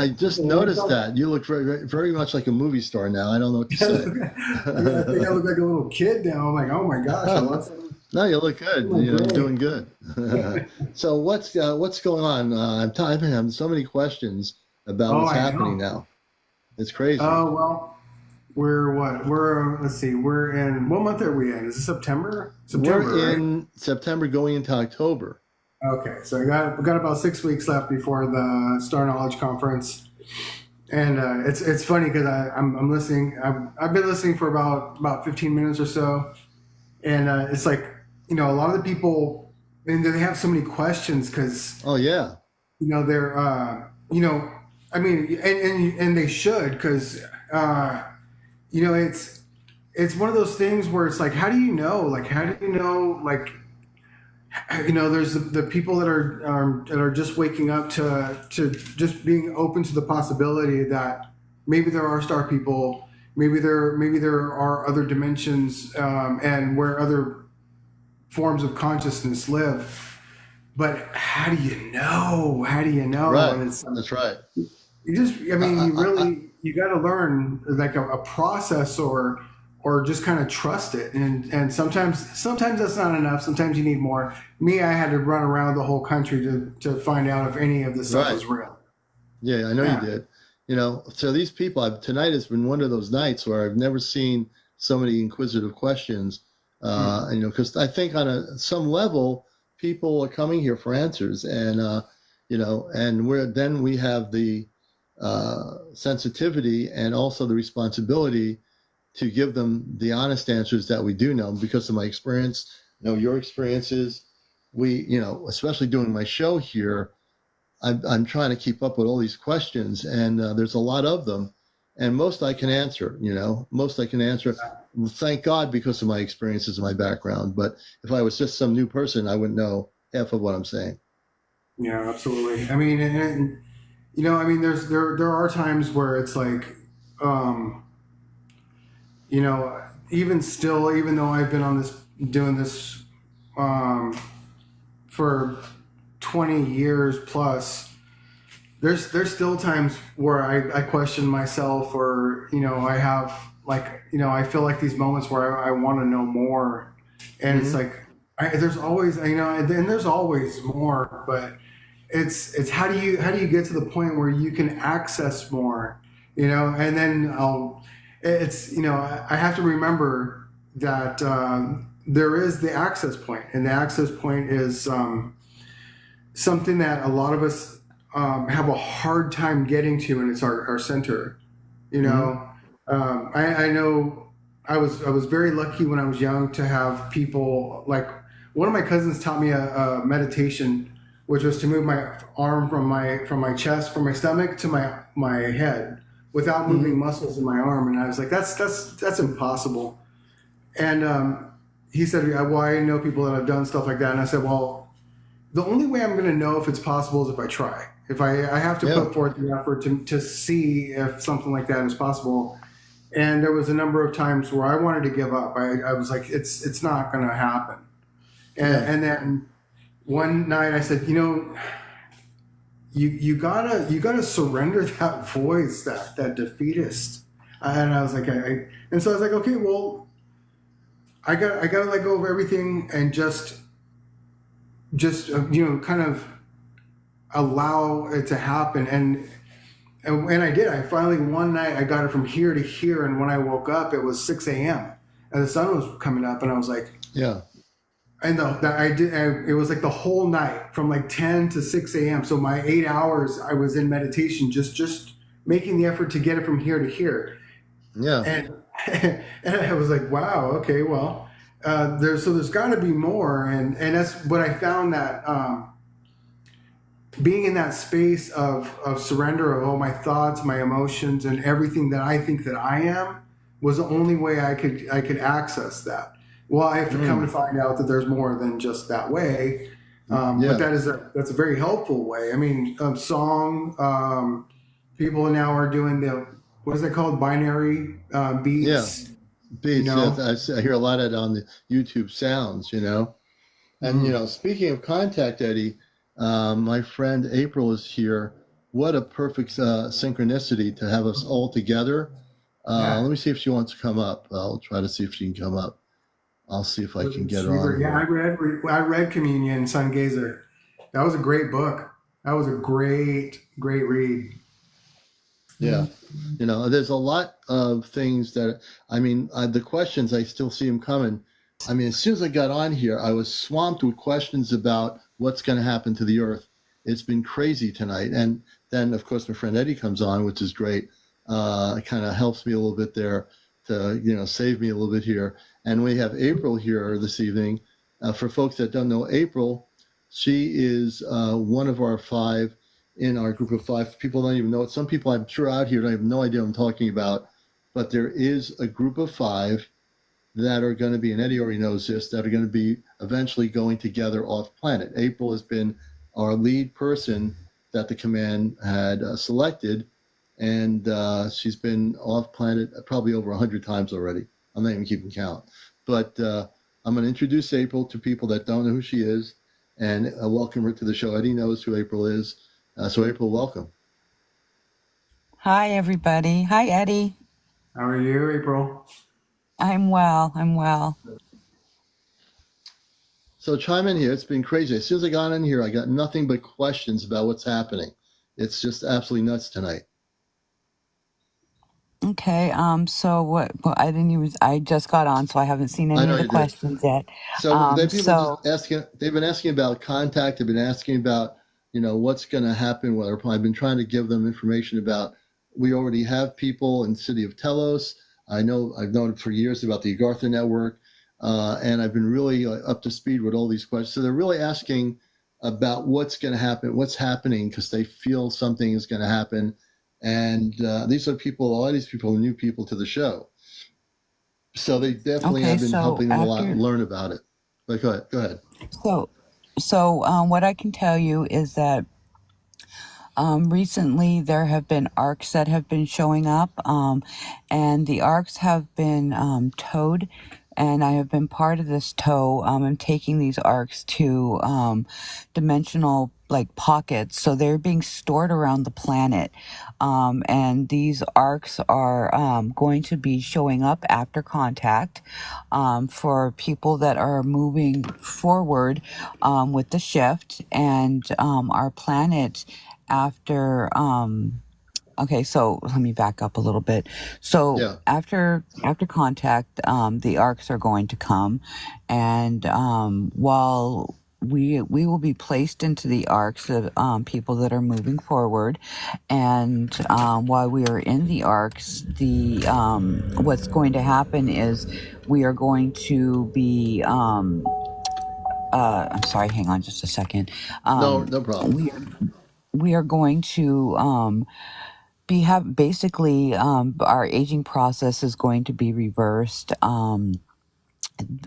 just noticed that. You look very, very much like a movie star now. I don't know what to say. I think I look like a little kid now. I'm like, oh my gosh. No, you look good. You're doing good. So what's going on? I'm having so many questions about what's happening now. It's crazy. Oh, well, let's see. We're in, what month are we in? Is it September? We're in September going into October. Okay, so we got about 6 weeks left before the Star Knowledge Conference, and it's funny because I'm listening. I've been listening for about 15 minutes or so, and it's like, a lot of the people, and they have so many questions because they're I mean, and they should, because it's one of those things where it's like, how do you know? Like, how do you know? Like, there's the people that are just waking up to just being open to the possibility that maybe there are star people, maybe there are other dimensions, and where other forms of consciousness live. But how do you know? Right. That's right. You got to learn like a process or just kind of trust it. And sometimes that's not enough. Sometimes you need more. Me, I had to run around the whole country to find out if any of this stuff was real. Yeah, I know you did. So these people, tonight has been one of those nights where I've never seen so many inquisitive questions. Because I think on some level, people are coming here for answers, and and we have the sensitivity and also the responsibility to give them the honest answers that we do know because of my experience, your experiences. We, especially doing my show here, I'm trying to keep up with all these questions, and there's a lot of them, and most I can answer. Thank God, because of my experiences and my background. But if I was just some new person, I wouldn't know half of what I'm saying. Yeah, absolutely. I mean, there are times where it's like, even still, even though I've been doing this for 20 years plus, there's still times where I question myself, or I have I feel like these moments where I want to know more, and it's like there's always and there's always more, but it's how do you get to the point where you can access more, and then I have to remember that there is the access point, and the access point is something that a lot of us have a hard time getting to, and it's our center. I know I was very lucky when I was young to have people, like one of my cousins taught me a meditation, which was to move my arm from my chest, from my stomach to my head without moving muscles in my arm. And I was like, that's impossible. And he said, well, I know people that have done stuff like that. And I said, well, the only way I'm going to know if it's possible is if I try. If I have to put forth the effort to see if something like that is possible. And there was a number of times where I wanted to give up. I was like, it's not going to happen. And then one night I said, you gotta surrender that voice, that defeatist. And I was like, and so I was like, okay, well, I gotta let go of everything and just kind of allow it to happen. And I did. I finally, one night I got it from here to here, and when I woke up, it was 6 a.m. and the sun was coming up, and I was like, yeah. And it was like the whole night from like 10 to 6 a.m. So my 8 hours I was in meditation, just making the effort to get it from here to here. Yeah. And I was like, wow, okay, well, there's got to be more, and that's what I found that being in that space of surrender of all my thoughts, my emotions, and everything that I think that I am was the only way I could access that. Well, I have to come to find out that there's more than just that way, but Yeah, that's a very helpful way. I mean, song people now are doing the what is it called, binary yeah. beats, you Beats. Yeah, know. I hear a lot of it on the YouTube sounds. And Mm. speaking of contact, Eddie, my friend April is here. What a perfect synchronicity to have us all together. Yeah. Let me see if she wants to come up. I'll try to see if she can come up. I'll see if I can get her on Yeah, here. I read Communion, Sun Gazer. That was a great book. That was a great read. Yeah. There's a lot of things that, the questions, I still see them coming. As soon as I got on here, I was swamped with questions about what's going to happen to the earth. It's been crazy tonight. And then, of course, my friend Eddie comes on, which is great. It kind of helps me a little bit there to, save me a little bit here. And we have April here this evening. For folks that don't know April, she is one of our 5 in our group of 5. People don't even know it. Some people I'm sure out here don't have no idea what I'm talking about. But there is a group of 5 that are going to be, and Eddie already knows this, that are going to be eventually going together off planet. April has been our lead person that the command had selected, and she's been off planet probably over 100 times already. I'm not even keeping count. But I'm going to introduce April to people that don't know who she is and welcome her to the show. Eddie knows who April is. So April, welcome. Hi, everybody. Hi, Eddie. How are you, April? I'm well. I'm well. So chime in here. It's been crazy. As soon as I got in here, I got nothing but questions about what's happening. It's just absolutely nuts tonight. Okay. So what? Well, I didn't even. I just got on, so I haven't seen I any know of the you did. questions yet. So they people just So asking. They've been asking about contact. They've been asking about what's going to happen. Whether I've been trying to give them information about. We already have people in the city of Telos. I know I've known for years about the Agartha network, and I've been really up to speed with all these questions. So they're really asking about what's going to happen, what's happening, because they feel something is going to happen. And these are people. A lot of these people are new people to the show. So they definitely okay. have been So helping them a lot after. learn about it. But go ahead. Go ahead. So what I can tell you is that recently there have been arcs that have been showing up, and the arcs have been towed, and I have been part of this tow. I'm taking these arcs to dimensional like pockets, so they're being stored around the planet, and these arcs are going to be showing up after contact for people that are moving forward with the shift, and our planet after okay, so let me back up a little bit. So Yeah. after contact, the arcs are going to come, and while we will be placed into the arcs of people that are moving forward, and while we are in the arcs, the what's going to happen is we are going to be I'm sorry, hang on just a second. No, no problem. We are going to be have basically our aging process is going to be reversed.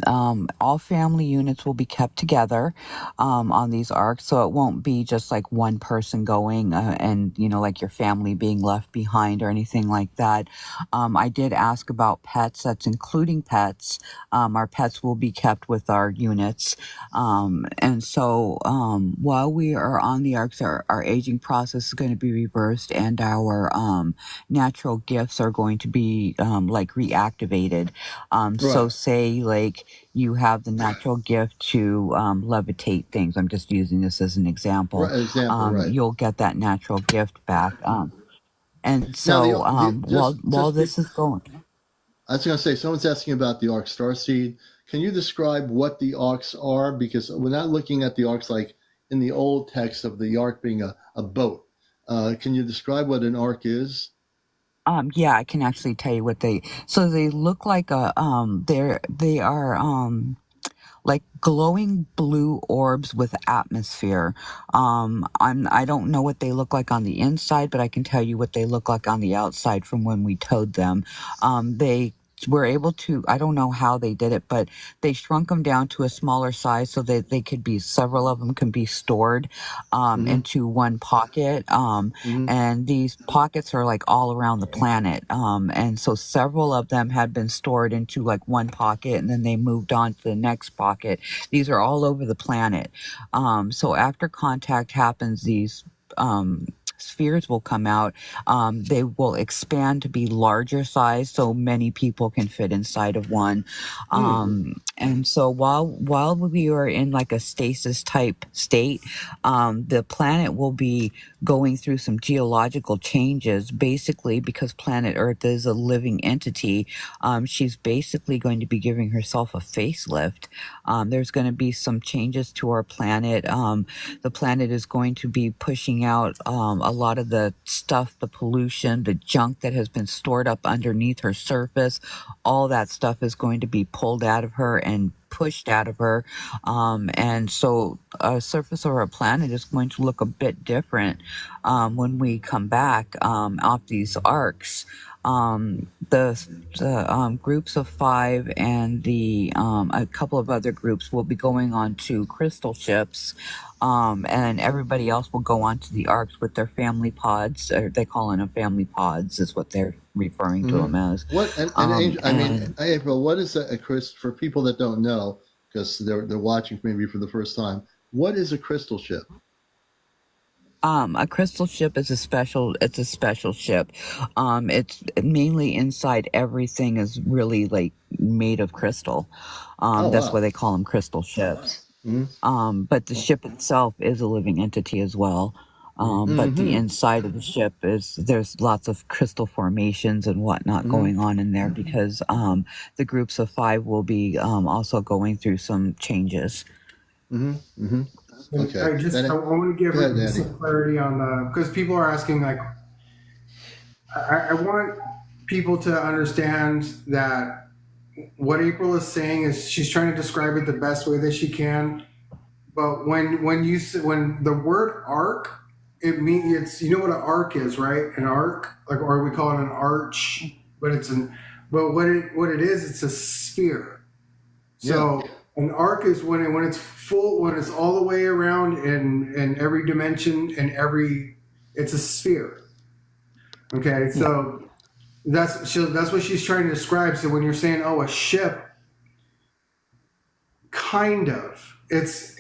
All family units will be kept together on these arcs, so it won't be just like one person going and like your family being left behind or anything like that. I did ask about pets. That's including pets. Our pets will be kept with our units, and so while we are on the arcs, our aging process is going to be reversed, and our natural gifts are going to be like reactivated. So Right. say like you have the natural gift to levitate things. I'm just using this as an example. Right. Example. Right. You'll get that natural gift back. And Now so while just be. this is going, I was going to say someone's asking about the Ark Starseed. Can you describe what the arcs are? Because we're not looking at the arcs like in the old text of the ark being a boat. Can you describe what an arc is? Yeah, I can actually tell you what so they look like they are like glowing blue orbs with atmosphere. I don't know what they look like on the inside, but I can tell you what they look like on the outside from when we towed them. They were able to, I don't know how they did it, but they shrunk them down to a smaller size so that they could be, several of them can be stored Mm-hmm. into one pocket. Mm-hmm. And these pockets are like all around the planet. And so several of them had been stored into like one pocket, and then they moved on to the next pocket. These are all over the planet. So after contact happens, these spheres will come out. They will expand to be larger size, so many people can fit inside of one. And so while we are in like a stasis type state, the planet will be going through some geological changes, basically because planet Earth is a living entity. She's basically going to be giving herself a facelift. There's going to be some changes to our planet. The planet is going to be pushing out a lot of the stuff, the pollution, the junk that has been stored up underneath her surface. All that stuff is going to be pulled out of her and pushed out of her. And so a surface of our planet is going to look a bit different when we come back off these arcs. The groups of 5 and the a couple of other groups will be going on to crystal ships, and everybody else will go on to the arcs with their family pods. Or they call them family pods, is what they're referring to them as. What and Angel, I mean, April, what is a crystal for people that don't know, because they're watching maybe for the first time? What is a crystal ship? A crystal ship is it's a special ship. It's mainly inside, everything is really like made of crystal. That's Wow. why they call them crystal ships. Mm-hmm. But the ship itself is a living entity as well. But the inside of the ship there's lots of crystal formations and whatnot going on in there, because the groups of 5 will be also going through some changes. Okay. I want to give some clarity on because people are asking, like, I want people to understand that what April is saying is she's trying to describe it the best way that she can. But when the word arc, it means it's, you know what an arc is, right? An arc, like, or we call it an arch, but what it is, it's a sphere. So an arc is when it's full, when it's all the way around in every dimension and it's a sphere. Okay, so that's what she's trying to describe. So when you're saying, oh, a ship, kind of, it's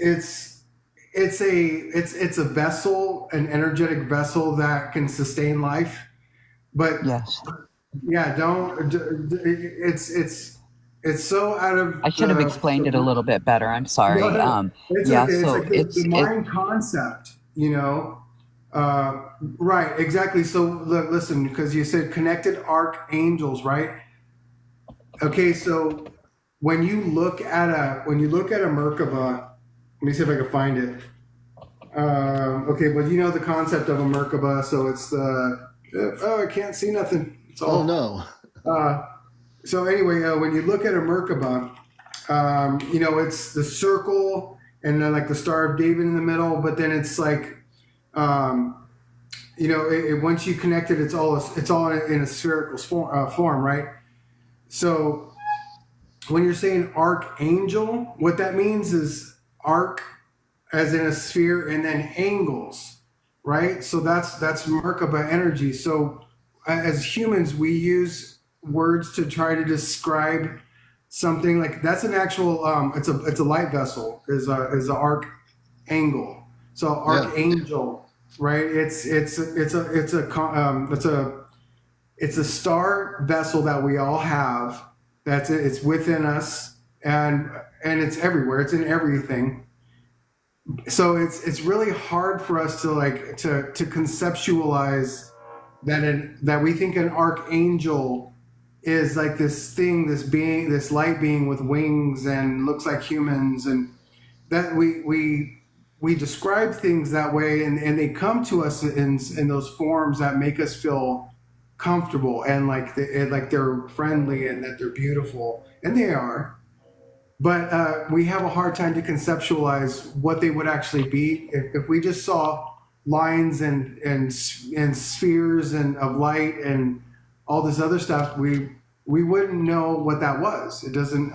a vessel, an energetic vessel that can sustain life, but Yes. yeah, it's so out of. I should have explained it a little bit better. I'm sorry. It's Yeah, okay. It's so like the mind concept, you know. Right, exactly. So listen, because you said connected archangels, right? Okay, so when you look at a Merkaba, let me see if I can find it. Okay, but you know the concept of a Merkaba, so it's I can't see nothing. It's all. Oh no. So anyway, when you look at a Merkaba, you know, it's the circle and then like the Star of David in the middle, but then it's like, you know, once you connect it, it's all in a spherical form, right? So when you're saying archangel, what that means is arc as in a sphere, and then angles, right? So that's Merkaba energy. So as humans, we use words to try to describe something. Like that's an actual it's a light vessel, is a archangel. So archangel, right? It's a star vessel that we all have. That's it. It's within us, and it's everywhere. It's in everything. So it's really hard for us to conceptualize that we think an archangel is like this thing, this being, this light being with wings and looks like humans, and that we describe things that way, and they come to us in those forms that make us feel comfortable and like they're friendly and that they're beautiful, and they are. But we have a hard time to conceptualize what they would actually be if we just saw lines and spheres and of light and all this other stuff. We wouldn't know what that was. It doesn't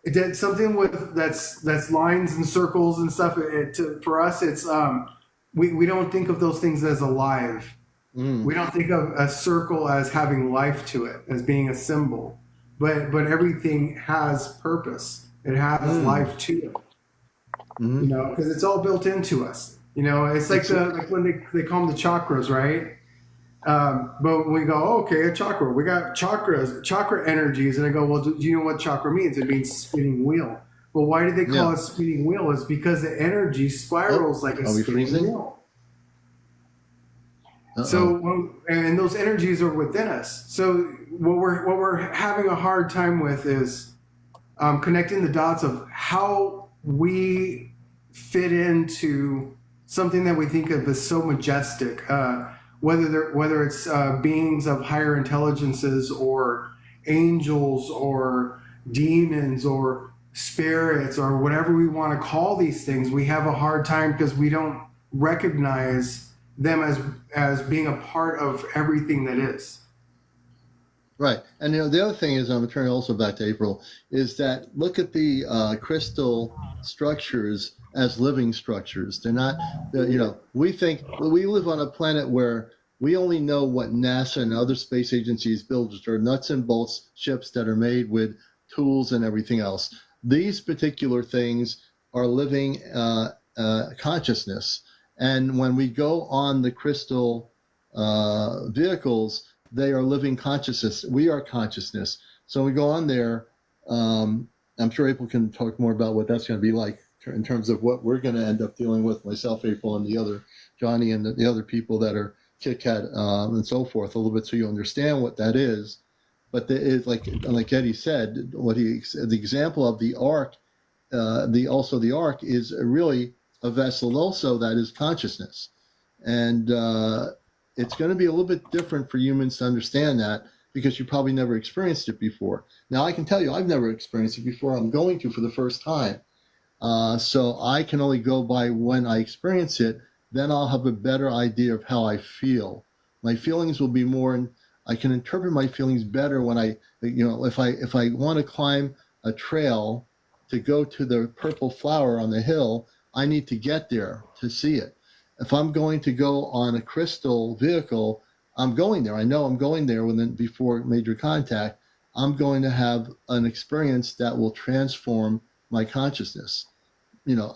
it did something with that's lines and circles and stuff. For us, it's we don't think of those things as alive. We don't think of a circle as having life to it, as being a symbol. But everything has purpose. It has life to it. You know, because it's all built into us. You know, it's like when they call them the chakras, right? But we go, oh, okay, a chakra. We got chakras, chakra energies, and I go, well, do you know what chakra means? It means spinning wheel. Well, why did they call it spinning wheel? It's because the energy spirals like a spinning wheel. So, and those energies are within us. So, what we're having a hard time with is connecting the dots of how we fit into something that we think of as so majestic. Whether it's beings of higher intelligences or angels or demons or spirits or whatever we want to call these things, we have a hard time because we don't recognize them as being a part of everything that is. Right. And the other thing is, I'm turning also back to April, is that look at the crystal structures as living structures. They're not, we think we live on a planet where we only know what NASA and other space agencies build, which are nuts and bolts ships that are made with tools and everything else. These particular things are living consciousness. And when we go on the crystal vehicles, they are living consciousness. We are consciousness. So we go on there. I'm sure April can talk more about what that's going to be like in terms of what we're going to end up dealing with, myself, April, and the other, Johnny, and the other people that are Kit Kat and so forth, a little bit so you understand what that is. But like Eddie said, the example of the ark, the ark is really a vessel also that is consciousness. And it's going to be a little bit different for humans to understand that because you probably never experienced it before. Now, I can tell you I've never experienced it before. I'm going to for the first time. So I can only go by when I experience it. Then I'll have a better idea of how I feel. My feelings will be more, I can interpret my feelings better when if I want to climb a trail to go to the purple flower on the hill, I need to get there to see it. If I'm going to go on a crystal vehicle, I'm going there. I know I'm going there before major contact. I'm going to have an experience that will transform my consciousness.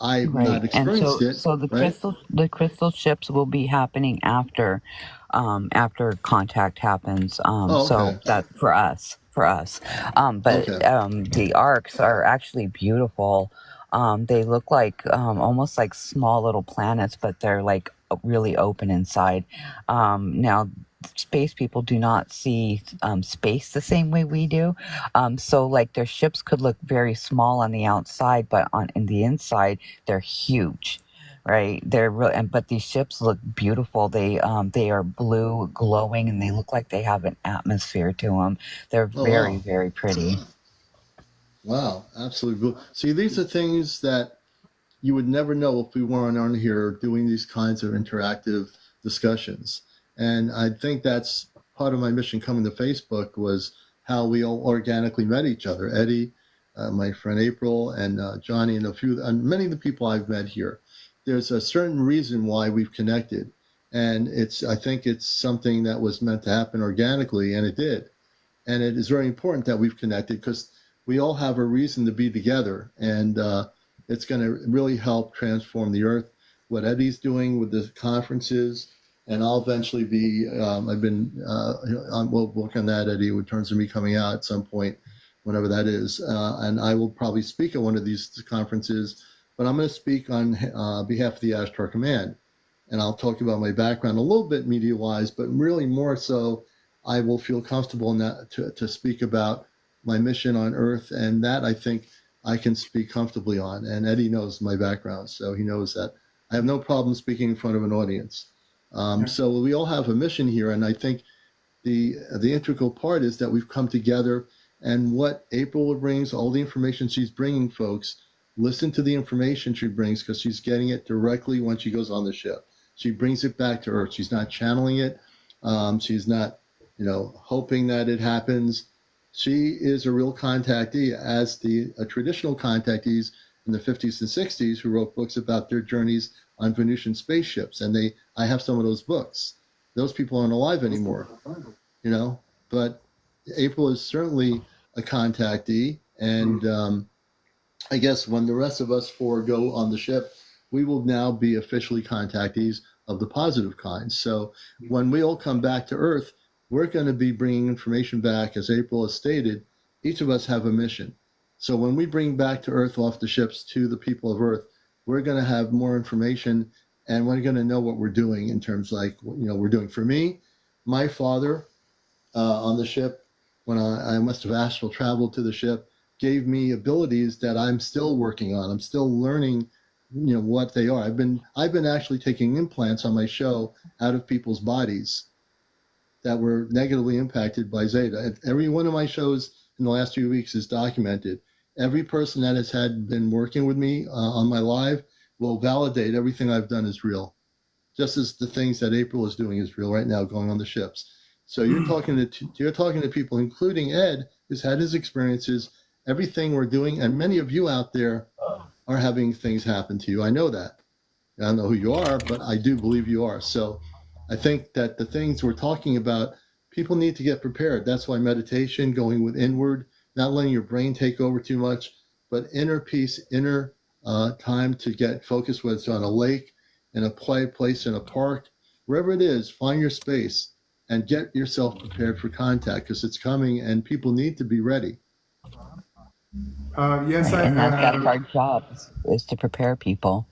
I've not experienced it. So the right? crystal ships will be happening after contact happens. Okay. So that for us. But the arcs are actually beautiful. They look like almost like small little planets, but they're like really open inside. Now, space people do not see space the same way we do. So like their ships could look very small on the outside, but in the inside, they're huge. Right, they're real, but these ships look beautiful. They are blue, glowing, and they look like they have an atmosphere to them. They're very, very pretty. Wow, absolutely. See, these are things that you would never know if we weren't on here doing these kinds of interactive discussions. And I think that's part of my mission coming to Facebook was how we all organically met each other. Eddie, my friend April, and Johnny, and many of the people I've met here. There's a certain reason why we've connected. And I think it's something that was meant to happen organically, and it did. And it is very important that we've connected because we all have a reason to be together. And it's going to really help transform the earth. What Eddie's doing with the conferences, and I'll eventually be, we'll work on that, Eddie, in terms of me coming out at some point, whenever that is. And I will probably speak at one of these conferences, but I'm going to speak on behalf of the Ashtar Command. And I'll talk about my background a little bit media-wise, but really more so, I will feel comfortable in that to speak about my mission on Earth. And that I think I can speak comfortably on. And Eddie knows my background, so he knows that I have no problem speaking in front of an audience. Yeah. So we all have a mission here, and I think the integral part is that we've come together, and what April brings, all the information she's bringing, folks, listen to the information she brings, because she's getting it directly when she goes on the ship. She brings it back to Earth. She's not channeling it. She's not, hoping that it happens. She is a real contactee, as the traditional contactees in the 50s and 60s who wrote books about their journeys on Venusian spaceships. And I have some of those books. Those people aren't alive anymore, but April is certainly a contactee. And I guess when the rest of us four go on the ship, we will now be officially contactees of the positive kind. So when we all come back to Earth, we're going to be bringing information back. As April has stated, each of us have a mission. So when we bring back to Earth off the ships to the people of Earth, we're going to have more information, and we're going to know what we're doing in terms we're doing. For me, my father on the ship, when I must have astral traveled to the ship, gave me abilities that I'm still working on. I'm still learning, what they are. I've been actually taking implants on my show out of people's bodies that were negatively impacted by Zeta. And every one of my shows in the last few weeks is documented. Every person that has been working with me on my live will validate everything I've done is real, just as the things that April is doing is real right now, going on the ships. So you're talking to people, including Ed, who's had his experiences. Everything we're doing, and many of you out there are having things happen to you. I know that. I don't know who you are, but I do believe you are. So I think that the things we're talking about, people need to get prepared. That's why meditation, going with inward, not letting your brain take over too much, but inner peace, inner time to get focused, whether it's on a lake, in a quiet place, in a park, wherever it is, find your space and get yourself prepared for contact, because it's coming and people need to be ready. Yes, And that's our job, is to prepare people.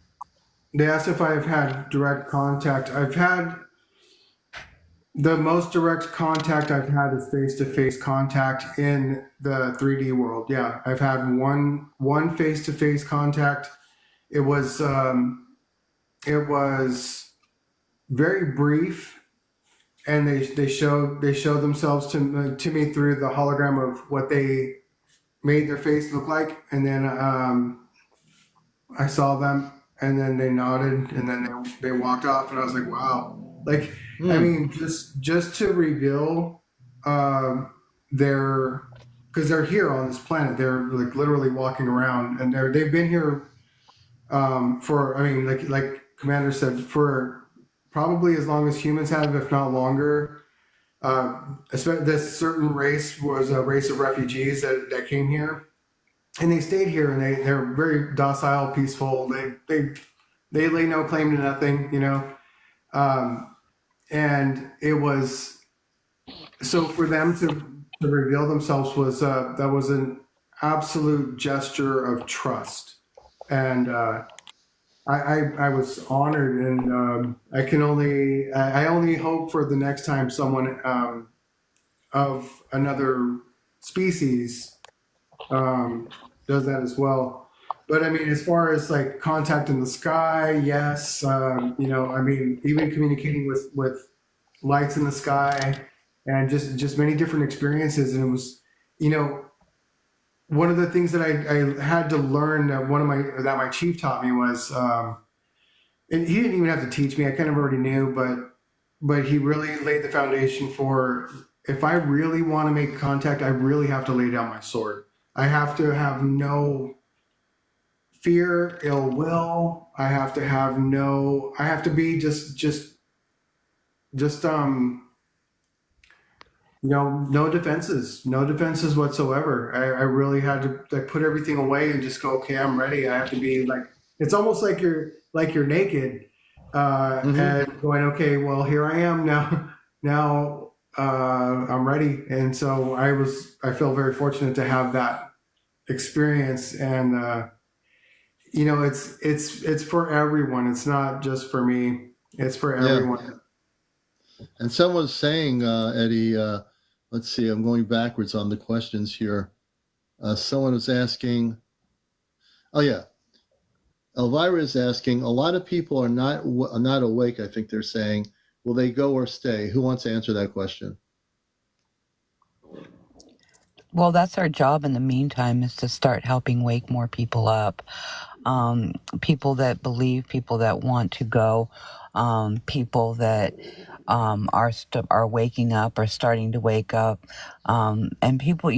They asked if I've had direct contact. I've had the most direct contact I've had is face-to-face contact in the 3D world. Yeah, I've had one face-to-face contact. It was very brief, and they showed themselves to me through the hologram of what they made their face look like, and then I saw them, and then they nodded, and then they walked off, and I was like, wow. Like, I mean, just to reveal because they're here on this planet. They're like literally walking around, and they've been here for, I mean, like Commander said, for probably as long as humans have, if not longer. This certain race was a race of refugees that came here, and they stayed here, and they're very docile, peaceful. They lay no claim to nothing, and it was, so for them to reveal themselves was that was an absolute gesture of trust, and I was honored, and I only hope for the next time someone of another species does that as well. But I mean, as far as like contact in the sky, yes, I mean, even communicating with lights in the sky, and just many different experiences. And it was, one of the things that I had to learn that my chief taught me was, and he didn't even have to teach me. I kind of already knew, but he really laid the foundation for, if I really want to make contact, I really have to lay down my sword. I have to have no fear, ill will. I have to be just no defenses whatsoever. I really had to put everything away and just go, okay, I'm ready. I have to be like, it's almost like you're naked, and going, okay, well, here I am now, I'm ready. And so I feel very fortunate to have that experience. And, it's for everyone. It's not just for me. It's for everyone. Yeah. And someone's saying, Eddie, let's see, I'm going backwards on the questions here. Someone was asking, oh yeah, Elvira is asking, a lot of people are not awake, I think they're saying, Will they go or stay? Who wants to answer that question? Well, that's our job in the meantime, is to start helping wake more people up. People that believe, people that want to go, people that are waking up, or starting to wake up, and people.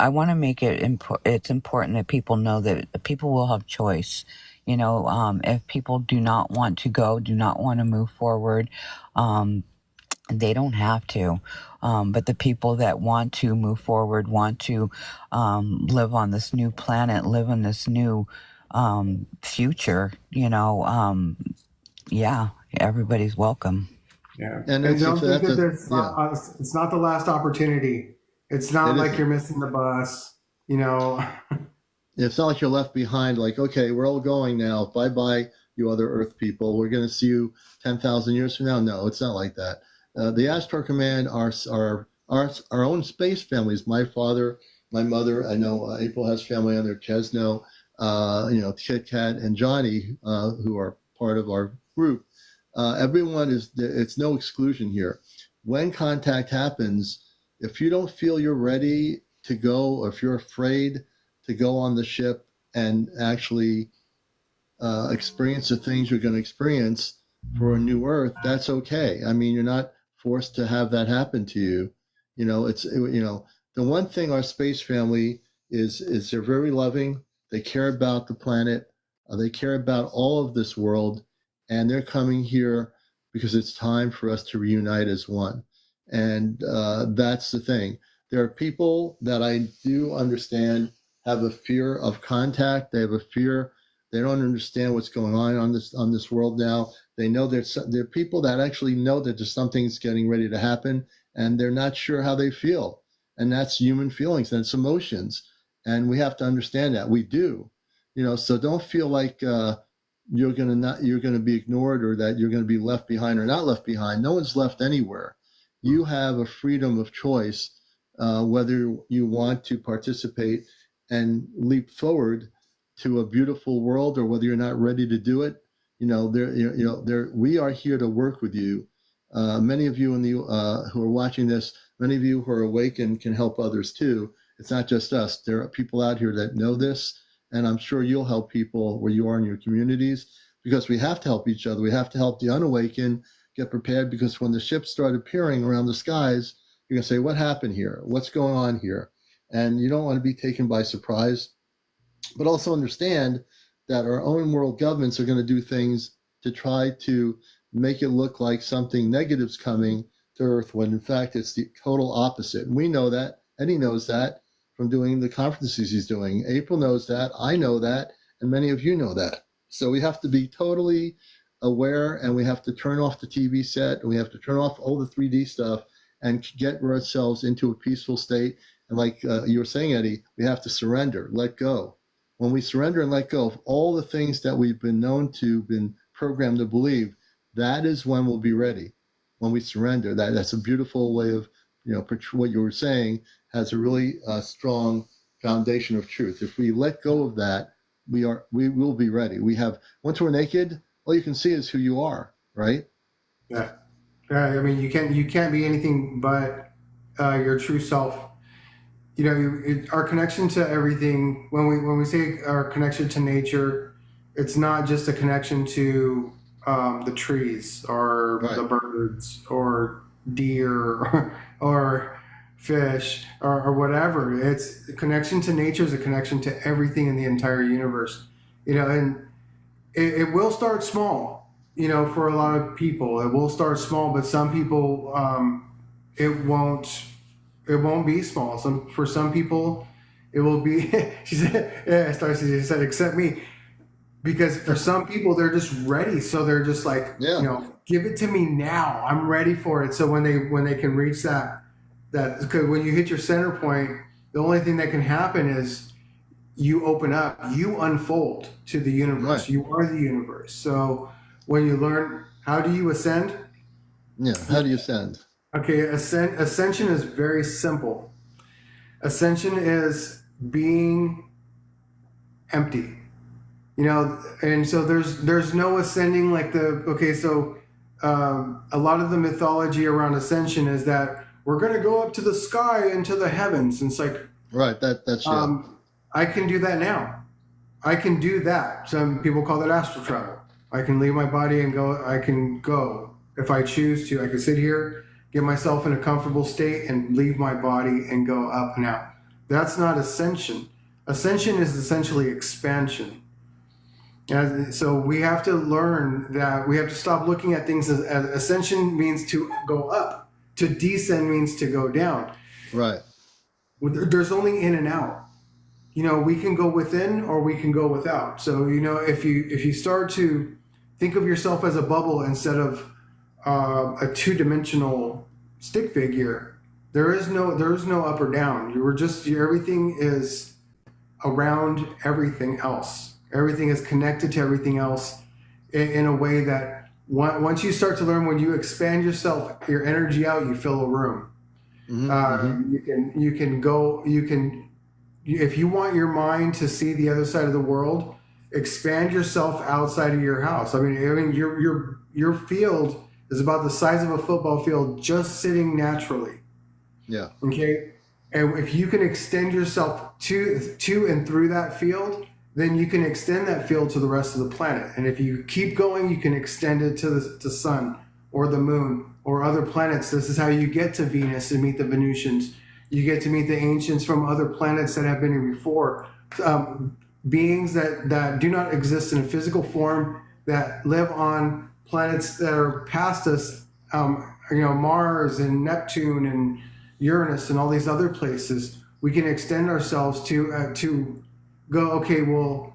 I want to make it. It's important that people know that people will have choice. If people do not want to go, do not want to move forward, they don't have to. But the people that want to move forward, want to live on this new planet, live in this new future, yeah, everybody's welcome. Yeah, And and it's don't think that there's yeah. it's not the last opportunity. It's not It like isn't. you're missing the bus. It's not like you're left behind, like, okay, we're all going now. Bye bye, you other Earth people. We're going to see you 10,000 years from now. No, it's not like that. The Astro Command are our own space families. My father, my mother, I know April has family on there, Chesno, Kit Kat, and Johnny, who are part of our group. Everyone it's no exclusion here. When contact happens, if you don't feel you're ready to go, or if you're afraid to go on the ship and actually experience the things you're going to experience for a new Earth, that's okay. I mean, you're not forced to have that happen to you. The one thing our space family is they're very loving. They care about the planet. They care about all of this world, and they're coming here because it's time for us to reunite as one. And that's the thing. There are people that I do understand have a fear of contact. They have a fear. They don't understand what's going on this world now. They know there are people that actually know that there's something's getting ready to happen, and they're not sure how they feel. And that's human feelings, and it's emotions. And we have to understand that. We do. So don't feel like you're gonna be ignored, or that you're gonna be left behind or not left behind. No one's left anywhere. You have a freedom of choice, whether you want to participate and leap forward to a beautiful world, or whether you're not ready to do it. We are here to work with you. Many of you who are watching this, many of you who are awake and can help others too. It's not just us. There are people out here that know this, and I'm sure you'll help people where you are in your communities, because we have to help each other. We have to help the unawakened get prepared, because when the ships start appearing around the skies, you're going to say, what happened here? What's going on here? And you don't want to be taken by surprise, but also understand that our own world governments are going to do things to try to make it look like something negative's coming to Earth, when in fact it's the total opposite. And we know that. Eddie knows that from doing the conferences he's doing. April knows that. I know that. And many of you know that. So we have to be totally aware, and we have to turn off the TV set, and we have to turn off all the 3D stuff and get ourselves into a peaceful state. And like you were saying, Eddie, we have to surrender, let go. When we surrender and let go of all the things that we've been known to, been programmed to believe, that is when we'll be ready. When we surrender, that's a beautiful way of, what you were saying has a really strong foundation of truth. If we let go of that, we will be ready. Once we're naked, all you can see is who you are, right? Yeah. I mean, you can't be anything but your true self. Our connection to everything. When we say our connection to nature, it's not just a connection to the trees, or Right. the birds, or deer, or fish, or whatever. It's a connection to nature is a connection to everything in the entire universe. And it will start small. For a lot of people, it will start small, but some people, it won't be small. For some people, it will be. She said, "Yeah." She said, "Except me," because for some people, they're just ready. So they're just like, Yeah. give it to me now. I'm ready for it. So when they can reach that, because when you hit your center point, the only thing that can happen is you open up, you unfold to the universe. Right. You are the universe. So when you learn, how do you ascend? Yeah. How do you ascend? Okay, ascension is very simple. Ascension is being empty. And so there's no ascending like so a lot of the mythology around ascension is that we're going to go up to the sky into the heavens. And it's like, Right. That's yeah. I can do that now. I can do that. Some people call that astral travel. I can leave my body and go. I can go if I choose to. I can sit here, get myself in a comfortable state, and leave my body and go up and out. That's not ascension. Ascension is essentially expansion. And so we have to learn that we have to stop looking at things as ascension means to go up. To descend means to go down. Right. There's only in and out. We can go within or we can go without. So, if you start to think of yourself as a bubble instead of a two-dimensional stick figure, there is no up or down. Everything is around everything else. Everything is connected to everything else in a way that once you start to learn, when you expand yourself, your energy out, you fill a room. You can go. If you want your mind to see the other side of the world, expand yourself outside of your house. I mean, your field is about the size of a football field, just sitting naturally. Yeah. Okay. And if you can extend yourself to and through that field, then you can extend that field to the rest of the planet. And if you keep going, you can extend it to the sun or the moon or other planets. This is how you get to Venus and meet the Venusians. You get to meet the ancients from other planets that have been here before. Beings that do not exist in a physical form, that live on planets that are past us, Mars and Neptune and Uranus and all these other places. We can extend ourselves to go, okay, well,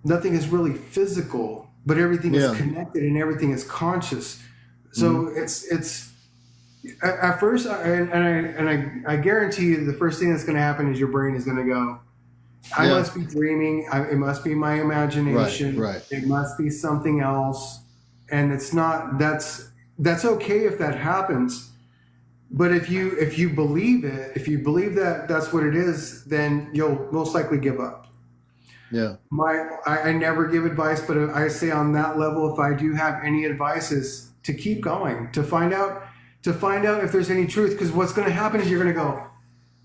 nothing is really physical, but everything is connected and everything is conscious. So it's at first, I guarantee you, the first thing that's going to happen is your brain is going to go, I must be dreaming. It must be my imagination. Right. It must be something else. And it's not. That's okay if that happens. But if you believe it, if you believe that that's what it is, then you'll most likely give up. Yeah. I never give advice, but I say on that level, if I do have any advice, is to keep going, to find out if there's any truth. Because what's going to happen is you're going to go,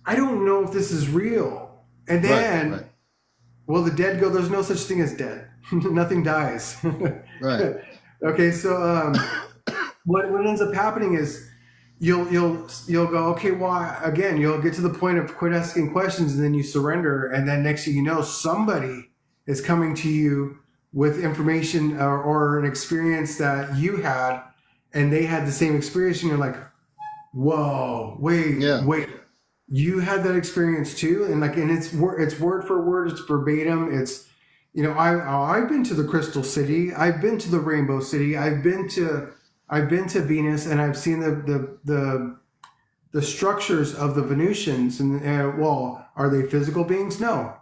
I don't know if this is real. And then, well, the dead go, there's no such thing as dead. Nothing dies. Right. Okay, so what ends up happening is you'll go, okay, well, again, you'll get to the point of quit asking questions, and then you surrender, and then next thing you know, somebody is coming to you with information or an experience that you had, and they had the same experience, and you're like, whoa, wait, you had that experience too, and it's word for word, it's verbatim, it's I've been to the Crystal City, I've been to the Rainbow City, I've been to Venus, and I've seen the structures of the Venusians, and well, are they physical beings? No.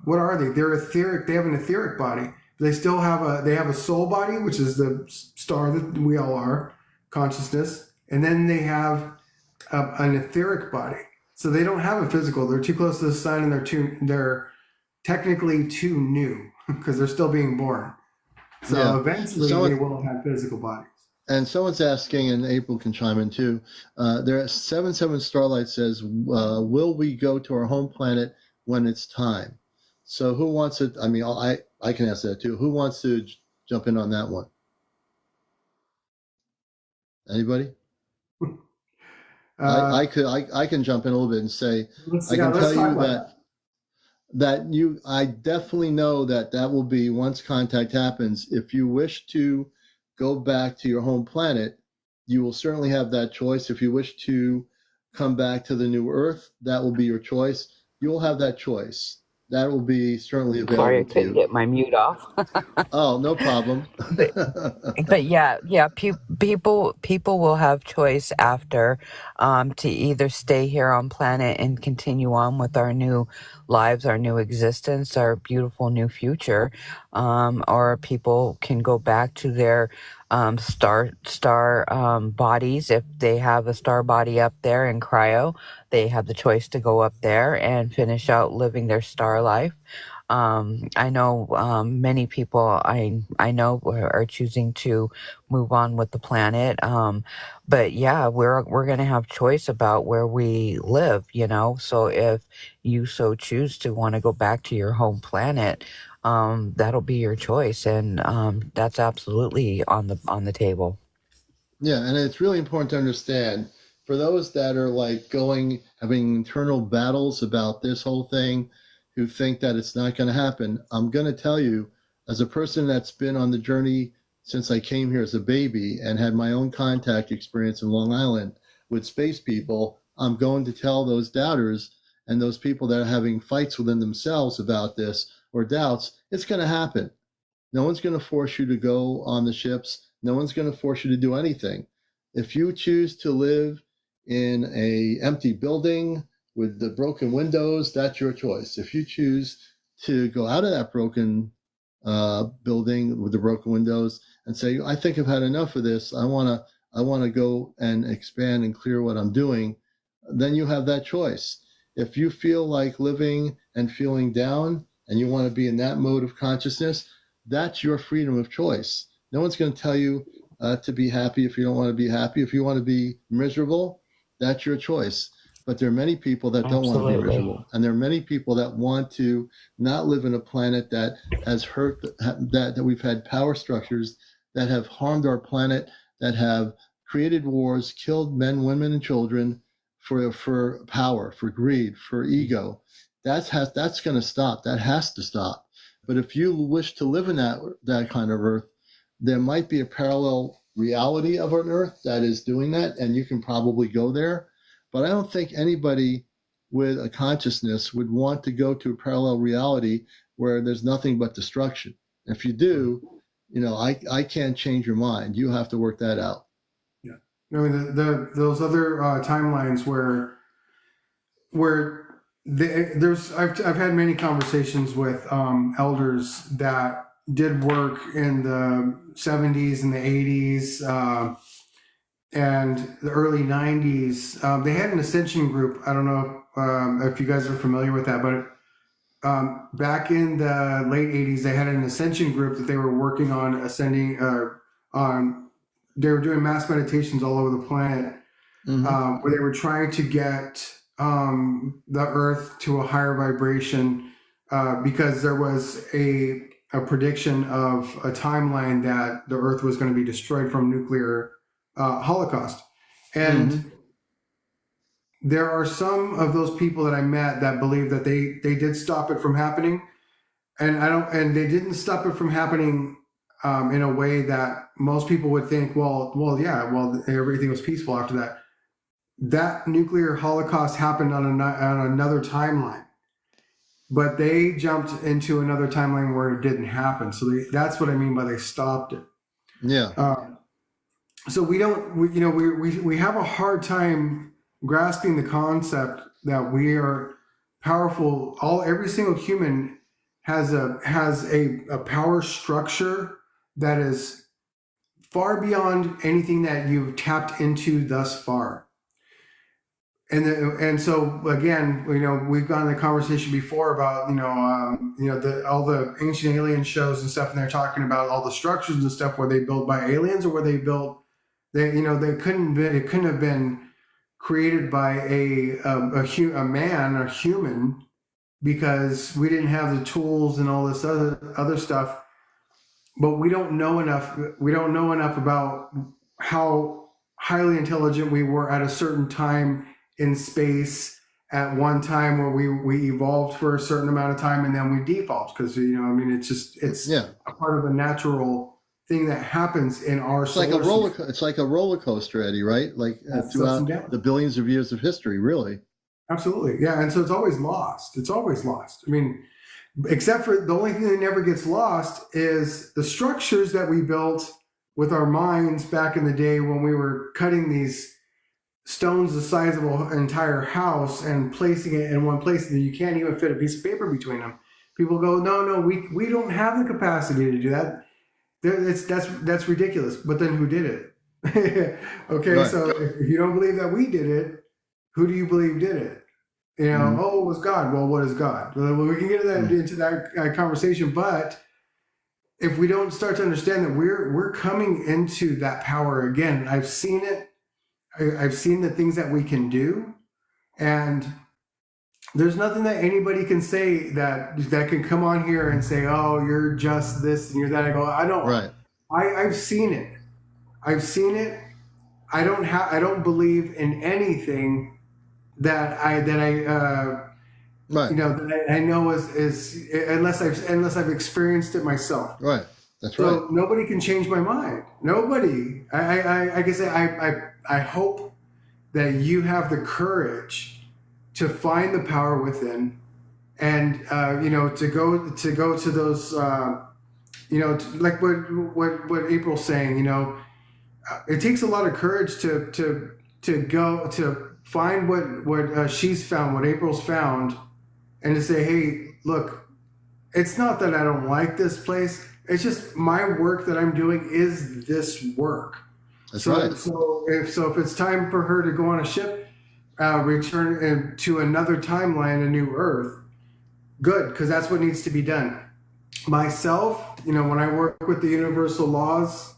What are they? They're etheric. They have an etheric body. They still have a soul body, which is the star that we all are, consciousness, and then they have an etheric body. So they don't have a physical. They're too close to the sun, and they're technically too new because they're still being born. So eventually they will have physical bodies. And someone's asking, and April can chime in too. There 77 Starlight says, "Will we go to our home planet when it's time?" So who wants it? I mean, I can answer that too. Who wants to jump in on that one? Anybody? I can jump in a little bit and say, I can tell you that I definitely know that will be, once contact happens, if you wish to go back to your home planet, you will certainly have that choice. If you wish to come back to the new Earth, that will be your choice. You will have that choice. That will be certainly available. Sorry, I couldn't get my mute off. Oh, no problem. But yeah, people will have choice after to either stay here on planet and continue on with our new lives, our new existence, our beautiful new future, or people can go back to their star bodies. If they have a star body up there in cryo, they have the choice to go up there and finish out living their star life. I know many people I know are choosing to move on with the planet. But yeah, we're gonna have choice about where we live, you know. So if you so choose to want to go back to your home planet, that'll be your choice, and that's absolutely on the table. Yeah, and it's really important to understand for those that are like having internal battles about this whole thing, who think that it's not going to happen. I'm going to tell you, as a person that's been on the journey since I came here as a baby and had my own contact experience in Long Island with space people, I'm going to tell those doubters and those people that are having fights within themselves about this or doubts, it's going to happen. No one's going to force you to go on the ships. No one's going to force you to do anything. If you choose to live in a empty building with the broken windows, that's your choice. If you choose to go out of that broken building with the broken windows and say, I think I've had enough of this. I want to go and expand and clear what I'm doing, then you have that choice. If you feel like living and feeling down and you want to be in that mode of consciousness, that's your freedom of choice. No one's going to tell you to be happy if you don't want to be happy. If you want to be miserable, that's your choice. But there are many people that don't want to be miserable. And there are many people that want to not live in a planet that has hurt, that we've had power structures that have harmed our planet, that have created wars, killed men, women, and children for power, for greed, for ego. That's going to stop. That has to stop. But if you wish to live in that kind of earth, there might be a parallel reality of an earth that is doing that, and you can probably go there. But I don't think anybody with a consciousness would want to go to a parallel reality where there's nothing but destruction. If you do, I can't change your mind. You have to work that out. Yeah. I mean, those other timelines where I've had many conversations with elders that did work in the 70s and the 80s and the early 90s. They had an ascension group. I don't know if you guys are familiar with that, but back in the late 80s, they had an ascension group that they were working on ascending on. They were doing mass meditations all over the planet, where they were trying to get the earth to a higher vibration because there was a prediction of a timeline that the earth was going to be destroyed from nuclear holocaust. And there are some of those people that I met that believe that they did stop it from happening, and they didn't stop it from happening in a way that most people would think, well, everything was peaceful after that. That nuclear holocaust happened on another timeline, but they jumped into another timeline where it didn't happen. So that's what I mean by they stopped it. Yeah. So we have a hard time grasping the concept that we are powerful. Every single human has a power structure that is far beyond anything that you've tapped into thus far. And so again, we've gotten the conversation before about all the ancient alien shows and stuff, and they're talking about all the structures and stuff where they built by aliens or where they built it couldn't have been created by a man or human, because we didn't have the tools and all this other stuff. But we don't know enough. We don't know enough about how highly intelligent we were at a certain time in space at one time, where we evolved for a certain amount of time and then we default, because it's a part of a natural thing that happens in our it's like a roller coaster, Eddie, right? Like throughout the billions of years of history, really. Absolutely. Yeah. And so it's always lost. I mean, except for the only thing that never gets lost is the structures that we built with our minds back in the day when we were cutting these stones the size of an entire house and placing it in one place that you can't even fit a piece of paper between them. People go, no, we don't have the capacity to do that. That's ridiculous. But then who did it? Okay, right. So if you don't believe that we did it, who do you believe did it? You know, Mhm. oh, it was God. Well, what is God? Well, we can get into that conversation, but if we don't start to understand that we're coming into that power again, I've seen it. I've seen the things that we can do, and there's nothing that anybody can say that can come on here and say, "Oh, you're just this and you're that." I go, I don't. Right. I've seen it. I've seen it. I don't believe in anything that I Right. that I know is unless I've experienced it myself. Right. That's right. So nobody can change my mind. Nobody. I guess I hope that you have the courage to find the power within, and to go to those like what April's saying. It takes a lot of courage to go to find what she's found, what April's found, and to say, hey, look, it's not that I don't like this place. It's just my work that I'm doing is this work. That's So right. if it's time for her to go on a ship, return to another timeline, a new Earth, good, because that's what needs to be done. Myself, when I work with the universal laws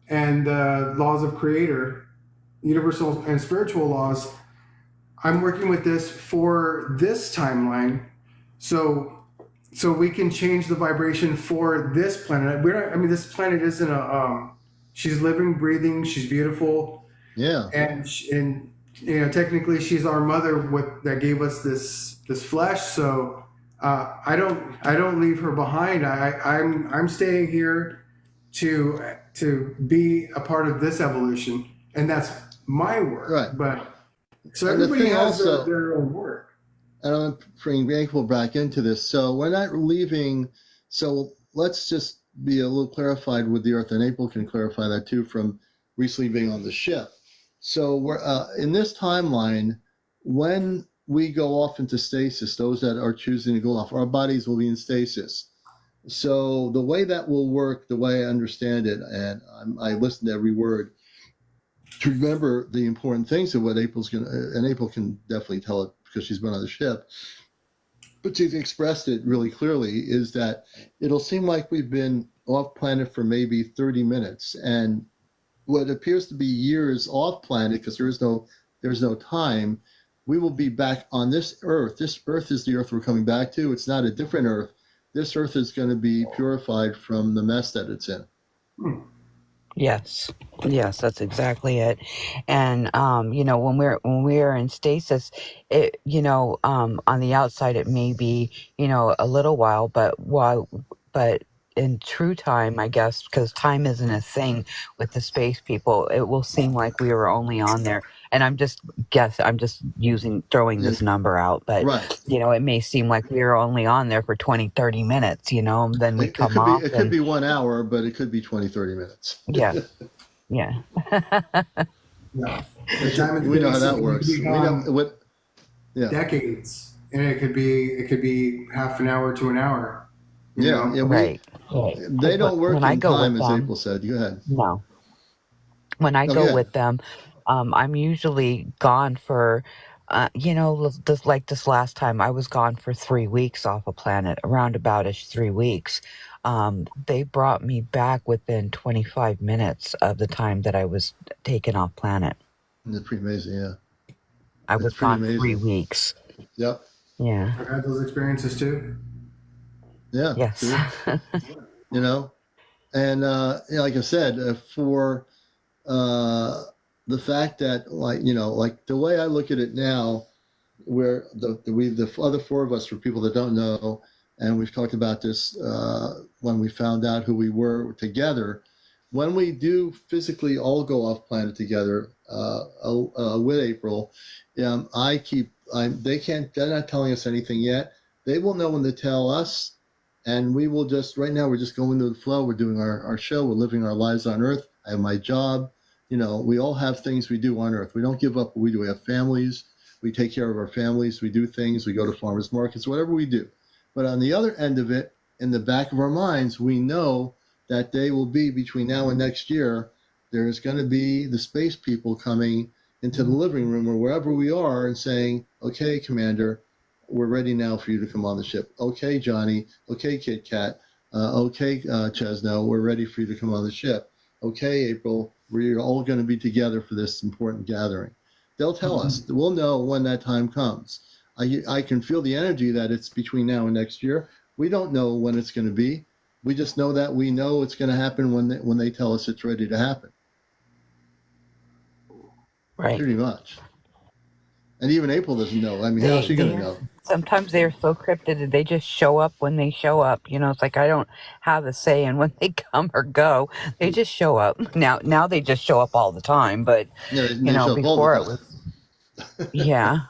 and the laws of Creator, universal and spiritual laws, I'm working with this for this timeline, so we can change the vibration for this planet. This planet isn't she's living, breathing, she's beautiful, Yeah. and technically she's our mother that gave us this flesh. So I don't leave her behind. I'm staying here to be a part of this evolution, and that's my work. Right. But so And the everybody thing has also, their own work. and I'm bringing April back into this. So we're not leaving. So let's just be a little clarified with the Earth, and April can clarify that too from recently being on the ship. So we're in this timeline, when we go off into stasis, those that are choosing to go off, our bodies will be in stasis. So the way that will work, the way I understand it, and I listen to every word to remember the important things of what April's going to, and April can definitely tell it because she's been on the ship, but she's expressed it really clearly, is that it'll seem like we've been off planet for maybe 30 minutes. And what appears to be years off planet, because there's no time, we will be back on this Earth. This Earth is the Earth we're coming back to. It's not a different Earth. This Earth is going to be purified from the mess that it's in. Yes, that's exactly it. And when we're in stasis, it on the outside it may be a little while, but in true time, I guess, because time isn't a thing with the space people, it will seem like we were only on there. And I'm just throwing this number out, but Right. it may seem like we were only on there for 20, 30 minutes, then we come off. It could be 1 hour, but it could be 20, 30 minutes. Yeah. Yeah. The time and We know how space, that it works. could be We know what. Yeah. decades, and it could be half an hour to an hour. Yeah. Right. They don't work when I in go time, with as them, April said. Go ahead. no. When I go yeah. with them, I'm usually gone for, this last time I was gone for 3 weeks off a planet, around aboutish 3 weeks. They brought me back within 25 minutes of the time that I was taken off planet. It's pretty amazing, yeah. I was pretty gone 3 amazing. weeks. Yep. Yeah. I've had those experiences too. Yeah. Yes. And like I said, for the fact that, like the way I look at it now, where the other four of us, for people that don't know, and we've talked about this when we found out who we were together, when we do physically all go off planet together with April, they're not telling us anything yet. They will know when to tell us, and we will just, right now we're just going with the flow. We're doing our show. We're living our lives on Earth. I have my job. We all have things we do on Earth. We don't give up what we do. We have families. We take care of our families. We do things. We go to farmers markets, whatever we do. But on the other end of it, in the back of our minds, we know that they will be, between now and next year, there's going to be the space people coming into the living room or wherever we are and saying, okay, Commander, we're ready now for you to come on the ship. Okay, Johnny. Okay, Kit Kat. Okay, Chesno, we're ready for you to come on the ship. Okay, April, we're all going to be together for this important gathering. They'll tell us. We'll know when that time comes. I can feel the energy that it's between now and next year. We don't know when it's going to be. We just know that we know it's going to happen when they tell us it's ready to happen. Right. Pretty much. And even April doesn't know. I mean, how's she going to know? Sometimes they're so cryptid that they just show up when they show up. You know, it's like I don't have a say in when they come or go. They just show up. Now they just show up all the time. But Yeah, you know, before it was, yeah.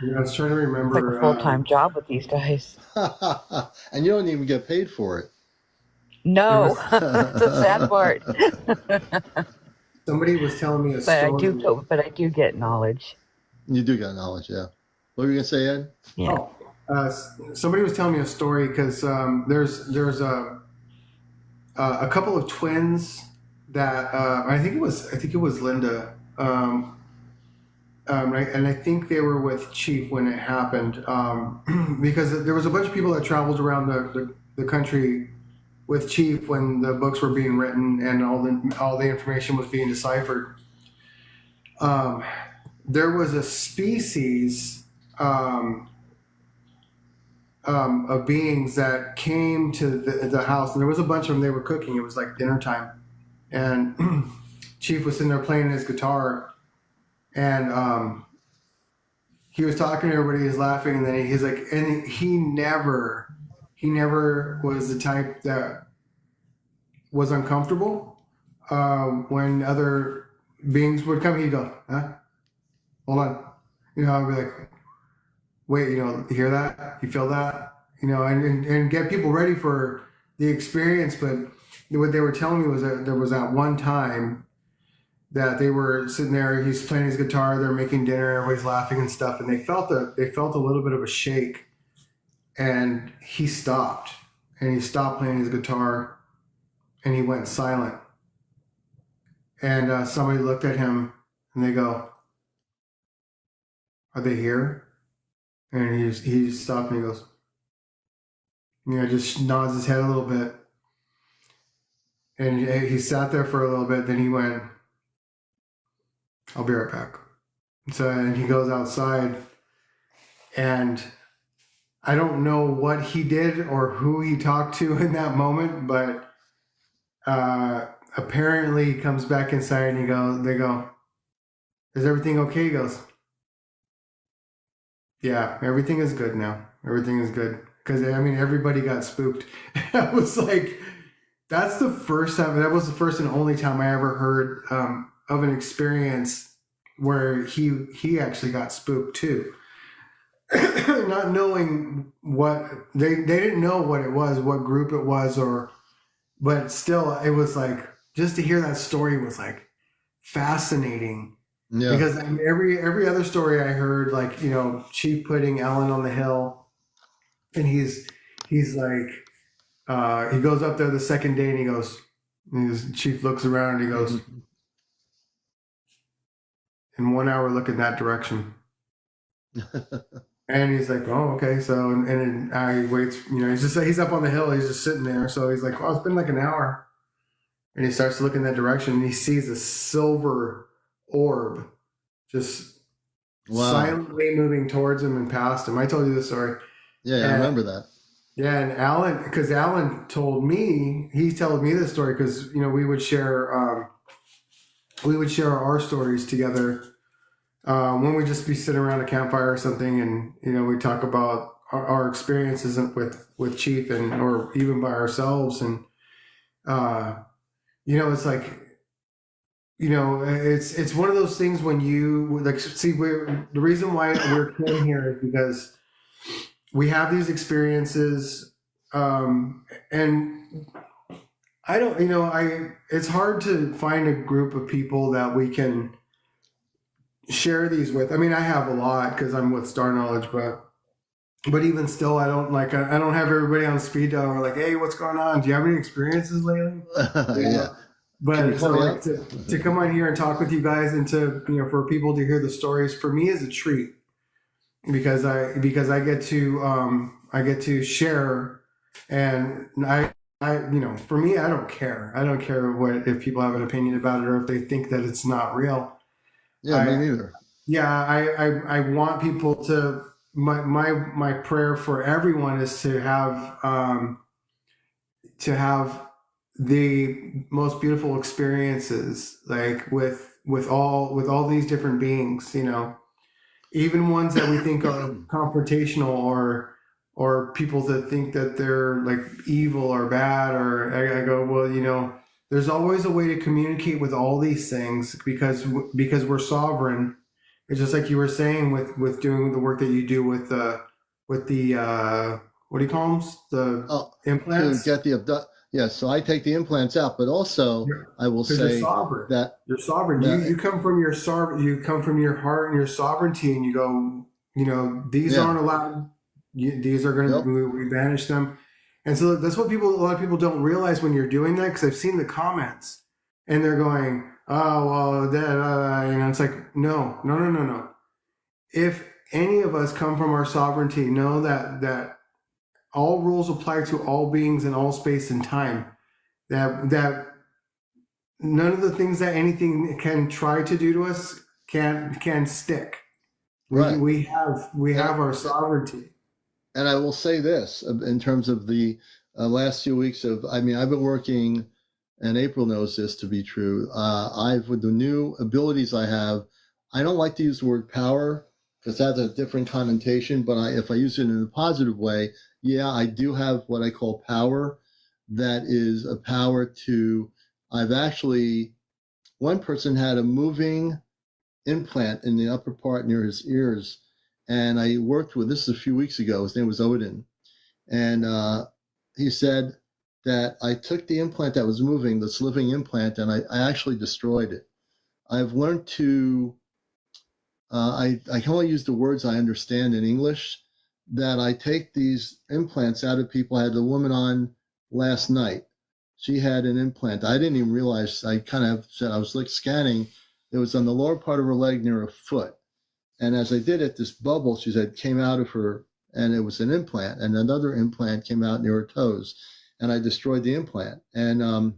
Yeah, I was trying to remember. It's like a full-time job with these guys. And you don't even get paid for it. No, that's the sad part. Somebody was telling me a story. But I do get knowledge. You do get knowledge, yeah. What were you gonna say, Ed? Yeah. Somebody was telling me a story because there's a couple of twins that I think it was Linda, right? And I think they were with Chief when it happened, because there was a bunch of people that traveled around the country with Chief when the books were being written and all the information was being deciphered. There was a species of beings that came to the house, and there was a bunch of them. They were cooking. It was like dinner time, and Chief was sitting there playing his guitar, and he was talking to everybody. He's laughing, and then he's like, and he never was the type that was uncomfortable when other beings would come. He'd go, huh? Hold on. You know, I'd be like, wait, you know, you hear that? You feel that? You know, and get people ready for the experience. But what they were telling me was that there was that one time that they were sitting there, he's playing his guitar, they're making dinner, everybody's laughing and stuff, and they felt a little bit of a shake, and he stopped playing his guitar, and he went silent. And somebody looked at him, and they go, "Are they here?" And he stopped, and he goes, you know, just nods his head a little bit, and he sat there for a little bit. Then he went, "I'll be right back." And he goes outside, and I don't know what he did or who he talked to in that moment, but apparently he comes back inside, and they go, "Is everything okay?" He goes, "Yeah, everything is good now. Everything is good." Because, I mean, everybody got spooked. I was like, that was the first and only time I ever heard of an experience where he actually got spooked too. Not knowing what, they didn't know what it was, what group it was, but still, it was like, just to hear that story was like fascinating. Yeah. Because I mean, every other story I heard, like, you know, Chief putting Alan on the hill, and he's like, he goes up there the second day, and Chief looks around, and he goes, in 1 hour, look in that direction. And he's like, "Oh, okay." So, and he waits, you know, he's up on the hill, he's just sitting there. So he's like, "Oh, it's been like an hour." And he starts to look in that direction, and he sees a silver orb just silently moving towards him and past him. I told you this story. Yeah, I remember that. Yeah, and Alan told me, he told me this story because, you know, we would share our stories together when we just be sitting around a campfire or something, and, you know, we talk about our experiences with Chief or even by ourselves, and you know, it's like, you know, it's one of those things when you like see, the reason why we're in here is because we have these experiences, and I don't, you know, it's hard to find a group of people that we can share these with. I mean, I have a lot because I'm with Star Knowledge, but even still, I don't have everybody on speed dial. We're like, "Hey, what's going on? Do you have any experiences lately?" Yeah. Can you But call so me like up? to come on here and talk with you guys and to for people to hear the stories for me is a treat because I I get to share and I for me I don't care what if people have an opinion about it or if they think that it's not real. Yeah, me I neither. Yeah, I want people to my prayer for everyone is to have the most beautiful experiences like with all these different beings, even ones that we think are confrontational or people that think that they're like evil or bad or I go well there's always a way to communicate with all these things because we're sovereign. It's just like you were saying with doing the work that you do with the what do you call them, the Oh, to implants. get the yeah. So I take the implants out, but also I will Because you're say sovereign. that You're sovereign. You that come from your you come from your heart and your sovereignty, and you go. These yeah. aren't allowed. These are going to Nope. we banish them, and so that's what a lot of people don't realize when you're doing that. Because I've seen the comments, and they're going, "Oh well, it's like no, no, no, no, no. If any of us come from our sovereignty, know that all rules apply to all beings in all space and time. That none of the things that anything can try to do to us can stick. Right. We And have our sovereignty. and I will say this in terms of the last few weeks of, I mean, I've been working, and April knows this to be true. With the new abilities I have, I don't like to use the word power because that's a different connotation, but if I use it in a positive way, yeah, I do have what I call power. That is a power to, I've actually, one person had a moving implant in the upper part near his ears. And I worked with, this is a few weeks ago, his name was Odin. And he said that I took the implant that was moving, this living implant, and I actually destroyed it. I've learned to, I can only use the words I understand in English, that I take these implants out of people. I had a woman on last night. She had an implant. I didn't even realize, I kind of said, I was like scanning. It was on the lower part of her leg near her foot. And as I did it, this bubble, she said, came out of her, and it was an implant. And another implant came out near her toes. And I destroyed the implant. And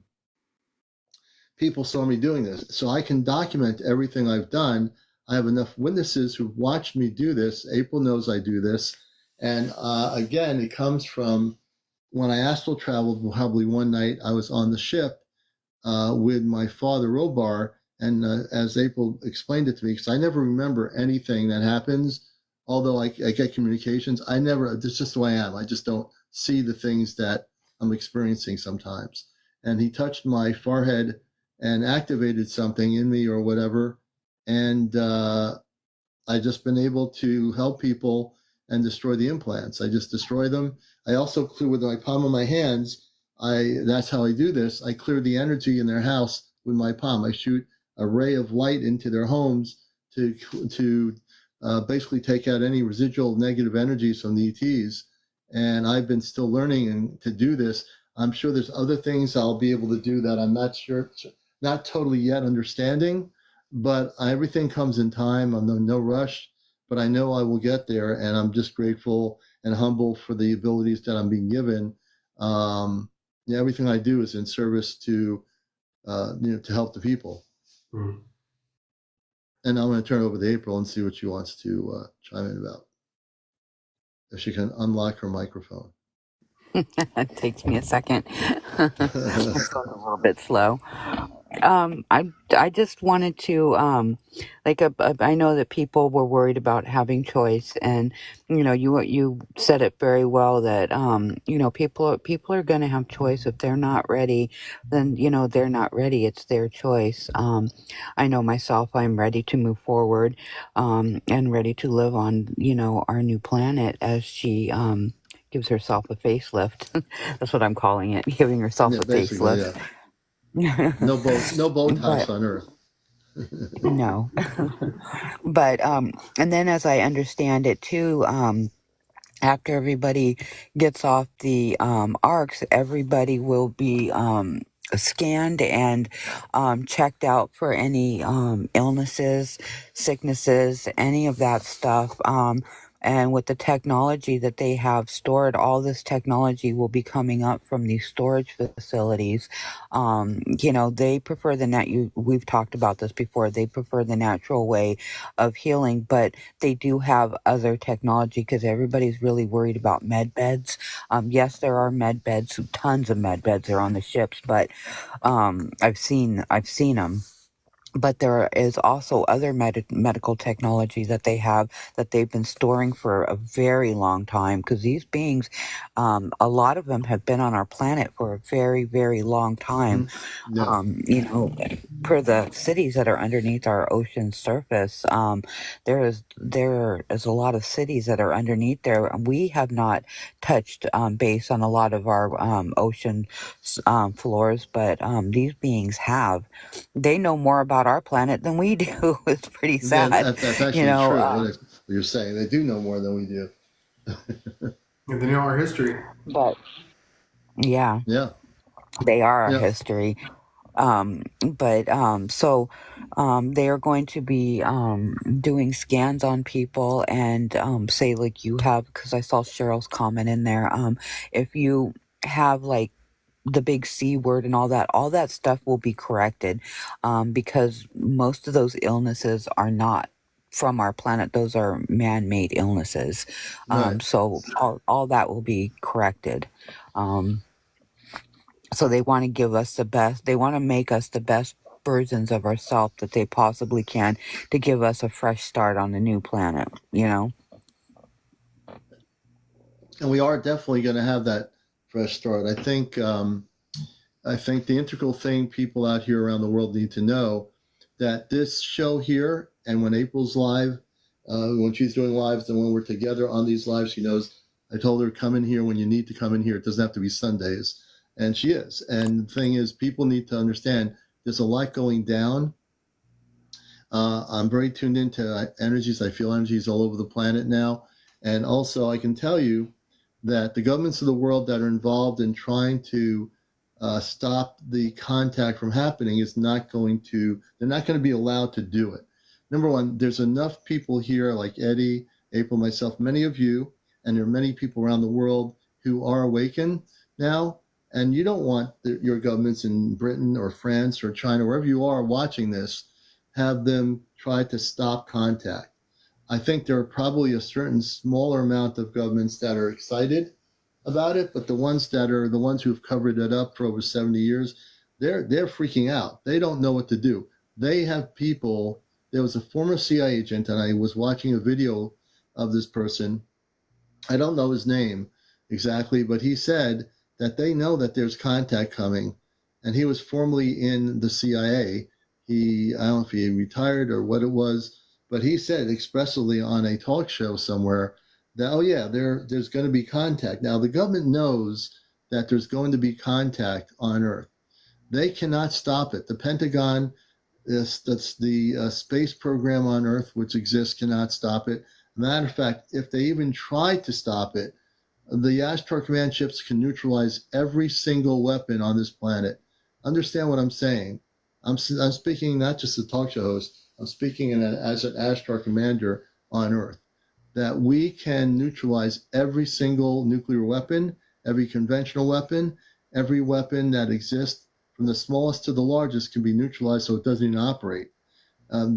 people saw me doing this. So I can document everything I've done. I have enough witnesses who've watched me do this. April knows I do this. And again, it comes from when I astral traveled, probably one night I was on the ship with my father, Robar. And as April explained it to me, because I never remember anything that happens, although I get communications, I never, that's just the way I am. I just don't see the things that I'm experiencing sometimes. And he touched my forehead and activated something in me or whatever. And I just been able to help people and destroy the implants. I just destroy them. I also clear with my palm of my hands. That's how I do this. I clear the energy in their house with my palm. I shoot a ray of light into their homes to basically take out any residual negative energies from the ETs. And I've been still learning and to do this. I'm sure there's other things I'll be able to do that I'm not sure, not totally yet understanding, but everything comes in time. I'm no rush, but I know I will get there, and I'm just grateful and humble for the abilities that I'm being given. Yeah, everything I do is in service to to help the people. Mm. And I'm going to turn it over to April and see what she wants to chime in about. If she can unlock her microphone. It takes me a second. My phone's a little bit slow. I just wanted to I know that people were worried about having choice, and you said it very well that people are going to have choice. If they're not ready, then they're not ready. It's their choice. I know myself. I'm ready to move forward, and ready to live on our new planet as she gives herself a facelift. That's what I'm calling it, giving herself Yeah, a basically, facelift. yeah. No Botox But on Earth. no. But and then as I understand it too, after everybody gets off the arcs, everybody will be scanned and checked out for any illnesses, sicknesses, any of that stuff. And with the technology that they have stored, all this technology will be coming up from these storage facilities. They prefer we've talked about this before. They prefer the natural way of healing, but they do have other technology because everybody's really worried about med beds. Yes, there are med beds. Tons of med beds are on the ships, but I've seen them. But there is also other medical technology that they have that they've been storing for a very long time, because these beings, a lot of them have been on our planet for a very, very long time. Yeah. Per the cities that are underneath our ocean surface, there is a lot of cities that are underneath there. And we have not touched base on a lot of our ocean floors, but these beings have. They know more about our planet than we do. It's pretty Yeah, sad, that's you actually know. true. What you're saying, they do know more than we do. And they know our history. But yeah, Yeah, they are our yeah. history. They are going to be doing scans on people and say, like you have, because I saw Cheryl's comment in there. If you have like the big C word and all that stuff will be corrected, because most of those illnesses are not from our planet. Those are man-made illnesses. Right. So all that will be corrected. So they want to give us the best. They want to make us the best versions of ourselves that they possibly can, to give us a fresh start on the new planet, And we are definitely going to have that fresh start. I think the integral thing people out here around the world need to know, that this show here, and when April's live, when she's doing lives, and when we're together on these lives, she knows I told her, come in here when you need to come in here. It doesn't have to be Sundays. And she is. And the thing is, people need to understand there's a lot going down. I'm very tuned into energies. I feel energies all over the planet now. And also, I can tell you that the governments of the world that are involved in trying to stop the contact from happening they're not going to be allowed to do it. Number one, there's enough people here like Eddie, April, myself, many of you, and there are many people around the world who are awakened now. And you don't want your governments in Britain or France or China, wherever you are watching this, have them try to stop contact. I think there are probably a certain smaller amount of governments that are excited about it, but the ones who've covered it up for over 70 years, they're freaking out. They don't know what to do. They have people. There was a former CIA agent, and I was watching a video of this person. I don't know his name exactly, but he said that they know that there's contact coming, and he was formerly in the CIA. I don't know if he retired or what it was, but he said expressly on a talk show somewhere that, oh yeah, there's going to be contact. Now the government knows that there's going to be contact on Earth. They cannot stop it. The Pentagon, that's the space program on Earth, which exists, cannot stop it. Matter of fact, if they even tried to stop it, the Astro Command ships can neutralize every single weapon on this planet. Understand what I'm saying? I'm speaking not just as a talk show host. I'm speaking as an Astro Commander on Earth. That we can neutralize every single nuclear weapon, every conventional weapon, every weapon that exists, from the smallest to the largest, can be neutralized so it doesn't even operate.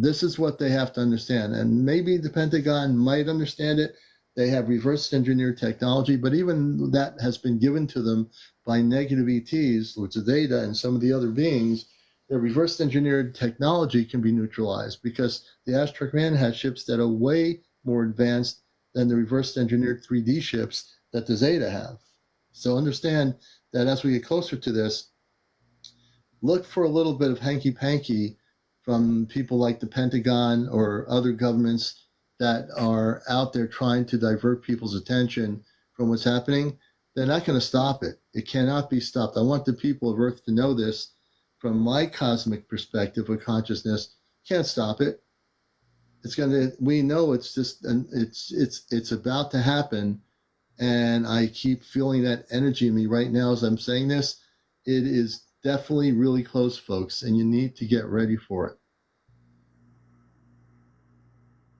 This is what they have to understand. And maybe the Pentagon might understand it. They have reverse engineered technology, but even that has been given to them by negative ETs, which is Zeta and some of the other beings. Their reverse engineered technology can be neutralized because the Astro Command has ships that are way more advanced than the reverse engineered 3D ships that the Zeta have. So understand that as we get closer to this, look for a little bit of hanky-panky from people like the Pentagon or other governments that are out there trying to divert people's attention from what's happening. They're not going to stop it. It cannot be stopped. I want the people of Earth to know this from my cosmic perspective of consciousness. Can't stop it. We know it's just, it's about to happen. And I keep feeling that energy in me right now as I'm saying this. It is definitely really close, folks, and you need to get ready for it.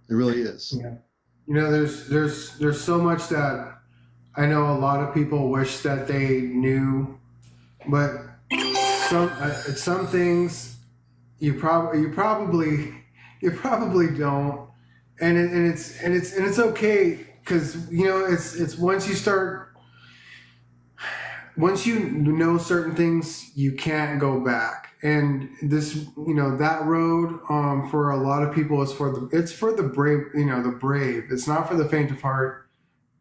It really is. Yeah. There's so much that I know a lot of people wish that they knew, but some things you probably don't, and it's okay, because it's once you know certain things, you can't go back. And that road, for a lot of people, is for the brave. The brave. It's not for the faint of heart.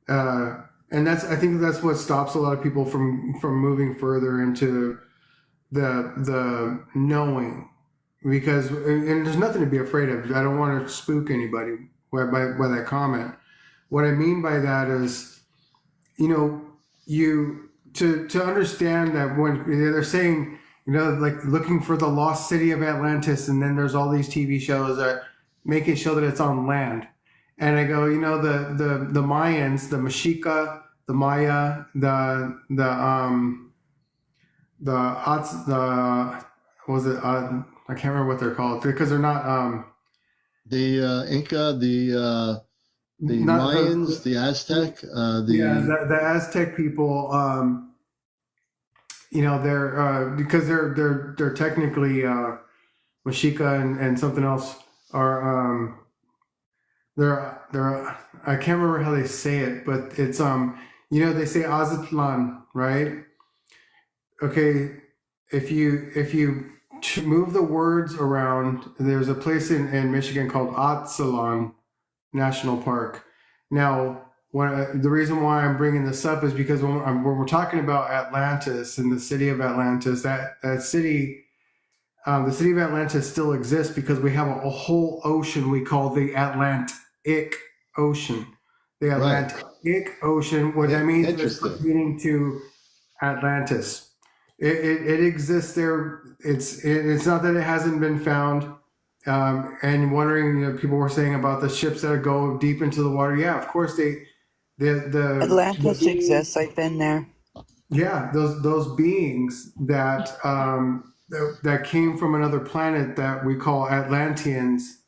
And I think that's what stops a lot of people from moving further into the knowing, because and there's nothing to be afraid of. I don't want to spook anybody by that comment. What I mean by that is, you to understand that when they're saying, like looking for the lost city of Atlantis, and then there's all these TV shows that make it show that it's on land. And I go, the Mayans, the Mexica, the Maya, I can't remember what they're called, because they're not The Inca, the Mayans, the Aztec, the Aztec people. They're because they're technically Mexica and something else are they're I can't remember how they say it, but it's they say Azatlan, right? Okay, if you move the words around, there's a place in Michigan called Atsalan National Park. Now, the reason why I'm bringing this up is because when we're talking about Atlantis and the city of Atlantis, that city, the city of Atlantis still exists because we have a whole ocean we call the Atlantic Ocean. The Atlantic Ocean, what that means is pertaining to Atlantis. It exists there. It's not that it hasn't been found. And wondering, people were saying about the ships that go deep into the water. Yeah, of course the Atlantis exists. I've been there. Yeah, those beings that that came from another planet that we call Atlanteans,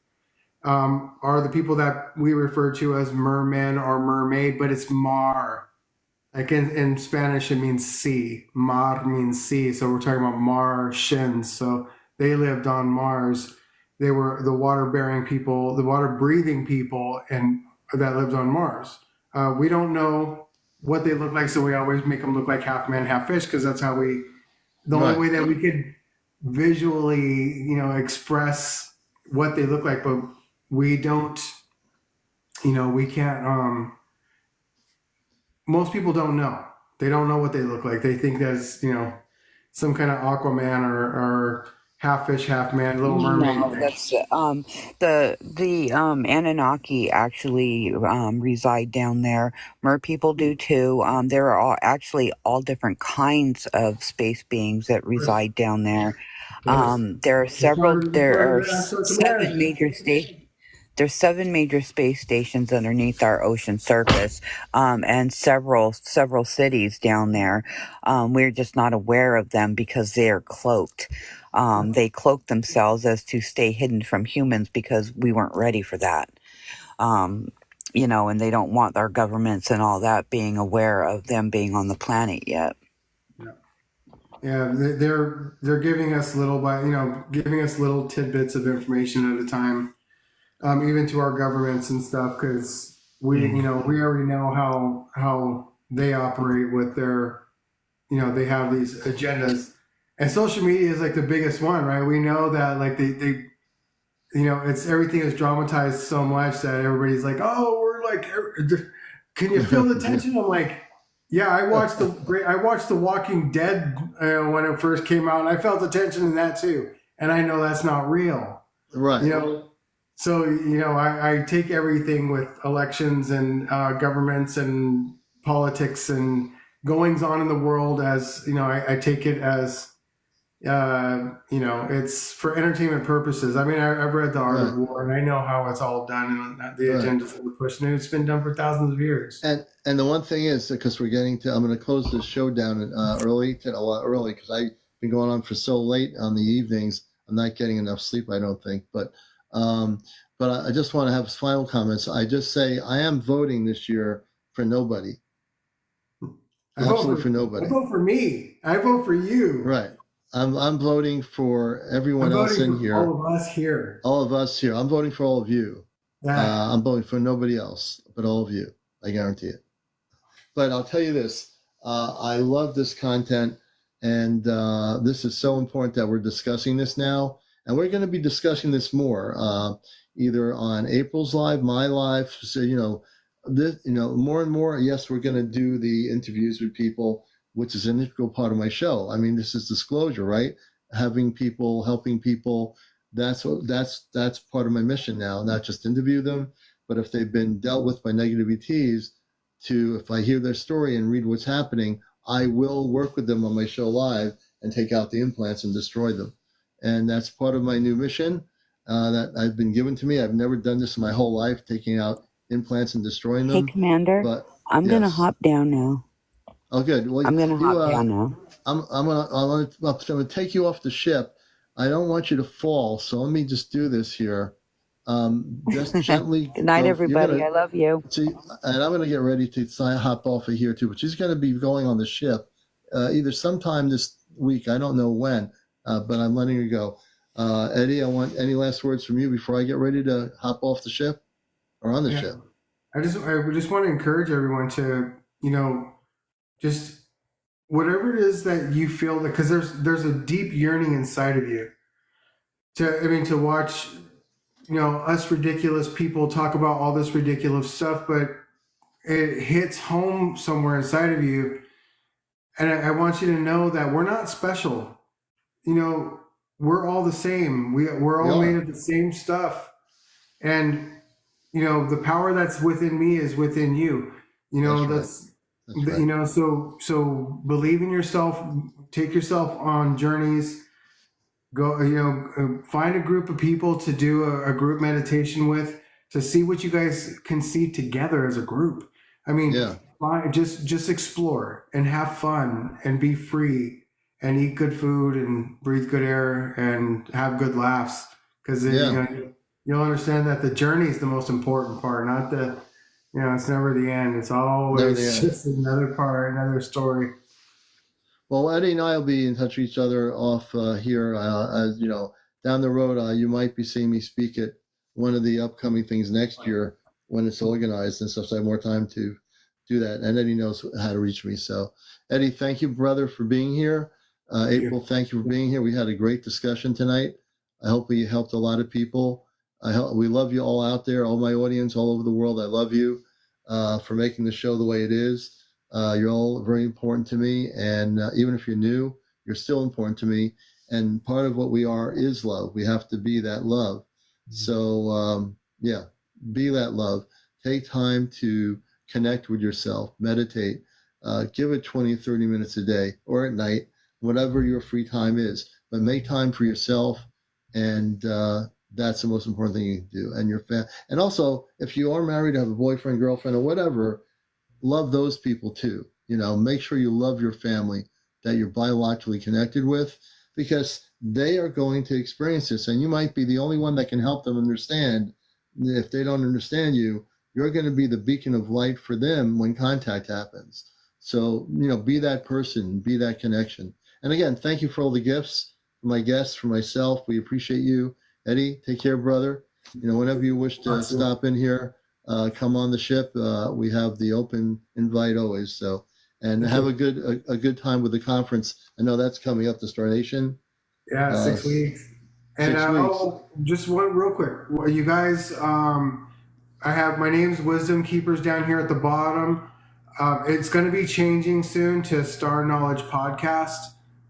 are the people that we refer to as merman or mermaid, but it's mar. Like in Spanish, it means sea. Mar means sea. So we're talking about Martians. So they lived on Mars. They were the water-bearing people, the water-breathing people, and that lived on Mars. We don't know what they look like, so we always make them look like half man, half fish, because that's how the only way that we could visually, express what they look like. But we don't, we can't. Most people don't know. They don't know what they look like. They think that's, some kind of Aquaman or half fish, half man, Little Mermaid. No, that's the Anunnaki actually reside down there. Mer people do too. There are actually all different kinds of space beings that reside down there. There are several. There are seven major stations. There's 7 major space stations underneath our ocean surface, and several cities down there. We're just not aware of them because they are cloaked. They cloak themselves as to stay hidden from humans because we weren't ready for that. And they don't want our governments and all that being aware of them being on the planet yet. Yeah, they're giving us giving us little tidbits of information at a time. Even to our governments and stuff, because we already know how they operate with their, they have these agendas, and social media is like the biggest one, right? We know that they it's everything is dramatized so much that everybody's like, oh, we're like, can you feel the tension? I'm like, yeah, I watched The Walking Dead when it first came out, and I felt the tension in that too, and I know that's not real, right? So, I take everything with elections and governments and politics and goings on in the world as, I take it as, it's for entertainment purposes. I mean, I've read The Art of War, and I know how it's all done and the agendas that were pushed, and it's been done for thousands of years. And the one thing is, because I'm going to close this show down a lot early, because been going on for so late on the evenings. I'm not getting enough sleep, I don't think. But I just want to have final comments. I just say I am voting this year for nobody. Absolutely for nobody. I vote for me. I vote for you. Right. I'm voting for everyone else in here. All of us here. All of us here. I'm voting for all of you. Yeah. I'm voting for nobody else but all of you. I guarantee it. But I'll tell you this. I love this content, and this is so important that we're discussing this now. And we're going to be discussing this more, either on April's live, my live. So, more and more. Yes, we're going to do the interviews with people, which is an integral part of my show. I mean, this is disclosure, right? Having people, helping people. That's part of my mission now. Not just interview them, but if they've been dealt with by negative ETs, if I hear their story and read what's happening, I will work with them on my show live and take out the implants and destroy them. And that's part of my new mission that I've been given to me. I've never done this in my whole life, taking out implants and destroying them. Hey, Commander, but I'm yes. going to hop down now. Oh, good. Well, I'm going to hop down now. I'm gonna take you off the ship. I don't want you to fall, so let me just do this here. Just gently. Good night, everybody. I love you. See, and I'm gonna get ready to hop off of here too. But she's gonna be going on the ship either sometime this week. I don't know when, but I'm letting her go. Eddie, I want any last words from you before I get ready to hop off the ship or on the ship. I just want to encourage everyone to, just whatever it is that you feel, because there's a deep yearning inside of you to watch, us ridiculous people talk about all this ridiculous stuff, but it hits home somewhere inside of you. And I want you to know that we're not special. We're all the same. We're all made of the same stuff. And, the power that's within me is within you. That's right. So believe in yourself, take yourself on journeys, go, find a group of people to do a group meditation with, to see what you guys can see together as a group. I mean, just explore and have fun and be free and eat good food and breathe good air and have good laughs. Because you'll understand that the journey is the most important part, not the, it's never the end. It's always just another part, another story. Well, Eddie and I will be in touch with each other off here. As down the road, you might be seeing me speak at one of the upcoming things next year when it's organized and stuff. So I have more time to do that. And Eddie knows how to reach me. So, Eddie, thank you, brother, for being here. April, thank you for being here. We had a great discussion tonight. I hope we helped a lot of people. We love you all out there, all my audience all over the world. I love you for making the show the way it is. You're all very important to me. And even if you're new, you're still important to me. And part of what we are is love. We have to be that love. So, be that love. Take time to connect with yourself, meditate, give it 20, 30 minutes a day or at night, whatever your free time is. But make time for yourself, and that's the most important thing you can do. And your family. And also, if you are married, have a boyfriend, girlfriend, or whatever, love those people too. Make sure you love your family that you're biologically connected with, because they are going to experience this, and you might be the only one that can help them understand. If they don't understand you, you're going to be the beacon of light for them when contact happens. So, be that person, be that connection. And again, thank you for all the gifts, for my guests, for myself. We appreciate you. Eddie, take care, brother. Whenever you wish to stop in here, come on the ship. We have the open invite always. So, and have a good time with the conference. I know that's coming up, the Star Nation. Yeah, 6 weeks. And 6 weeks. Just one real quick. You guys, I have my name's Wisdom Keepers down here at the bottom. It's going to be changing soon to Star Knowledge Podcast.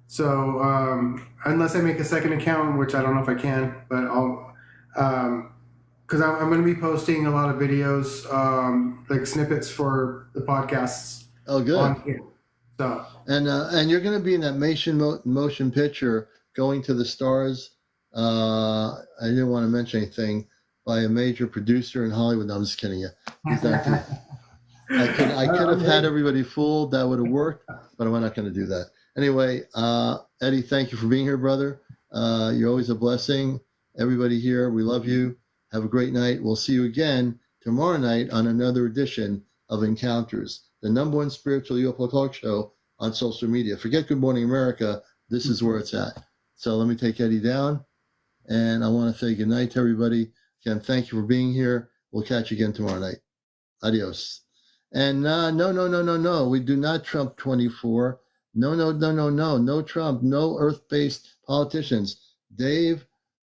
So unless I make a second account, which I don't know if I can, but I'll, because I'm going to be posting a lot of videos, like snippets for the podcasts. Oh, good. On here. So and you're going to be in that motion picture going to the stars. I didn't want to mention anything by a major producer in Hollywood. No, I'm just kidding you. He's not I could have had everybody fooled. That would have worked, but I'm not going to do that. Anyway, Eddie, thank you for being here, brother. You're always a blessing. Everybody here, we love you. Have a great night. We'll see you again tomorrow night on another edition of Encounters, the #1 spiritual UFO talk show on social media. Forget Good Morning America. This is where it's at. So let me take Eddie down. And I want to say good night to everybody. Again, thank you for being here. We'll catch you again tomorrow night. Adios. And no. We do not Trump 24. No Trump. No Earth-based politicians. Dave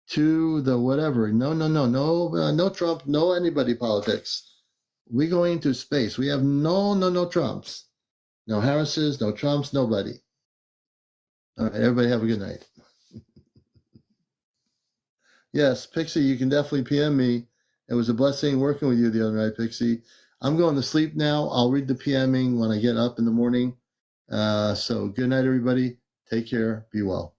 to the whatever. No Trump. No anybody politics. We going into space. We have no Trumps. No Harrises. No Trumps. Nobody. All right. Everybody have a good night. Yes, Pixie, you can definitely PM me. It was a blessing working with you the other night, Pixie. I'm going to sleep now. I'll read the PMing when I get up in the morning. So good night, everybody. Take care. Be well.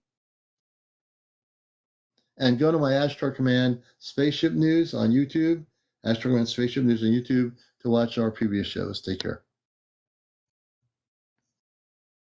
And go to my Astro Command Spaceship News on YouTube, Astro Command Spaceship News on YouTube to watch our previous shows. Take care.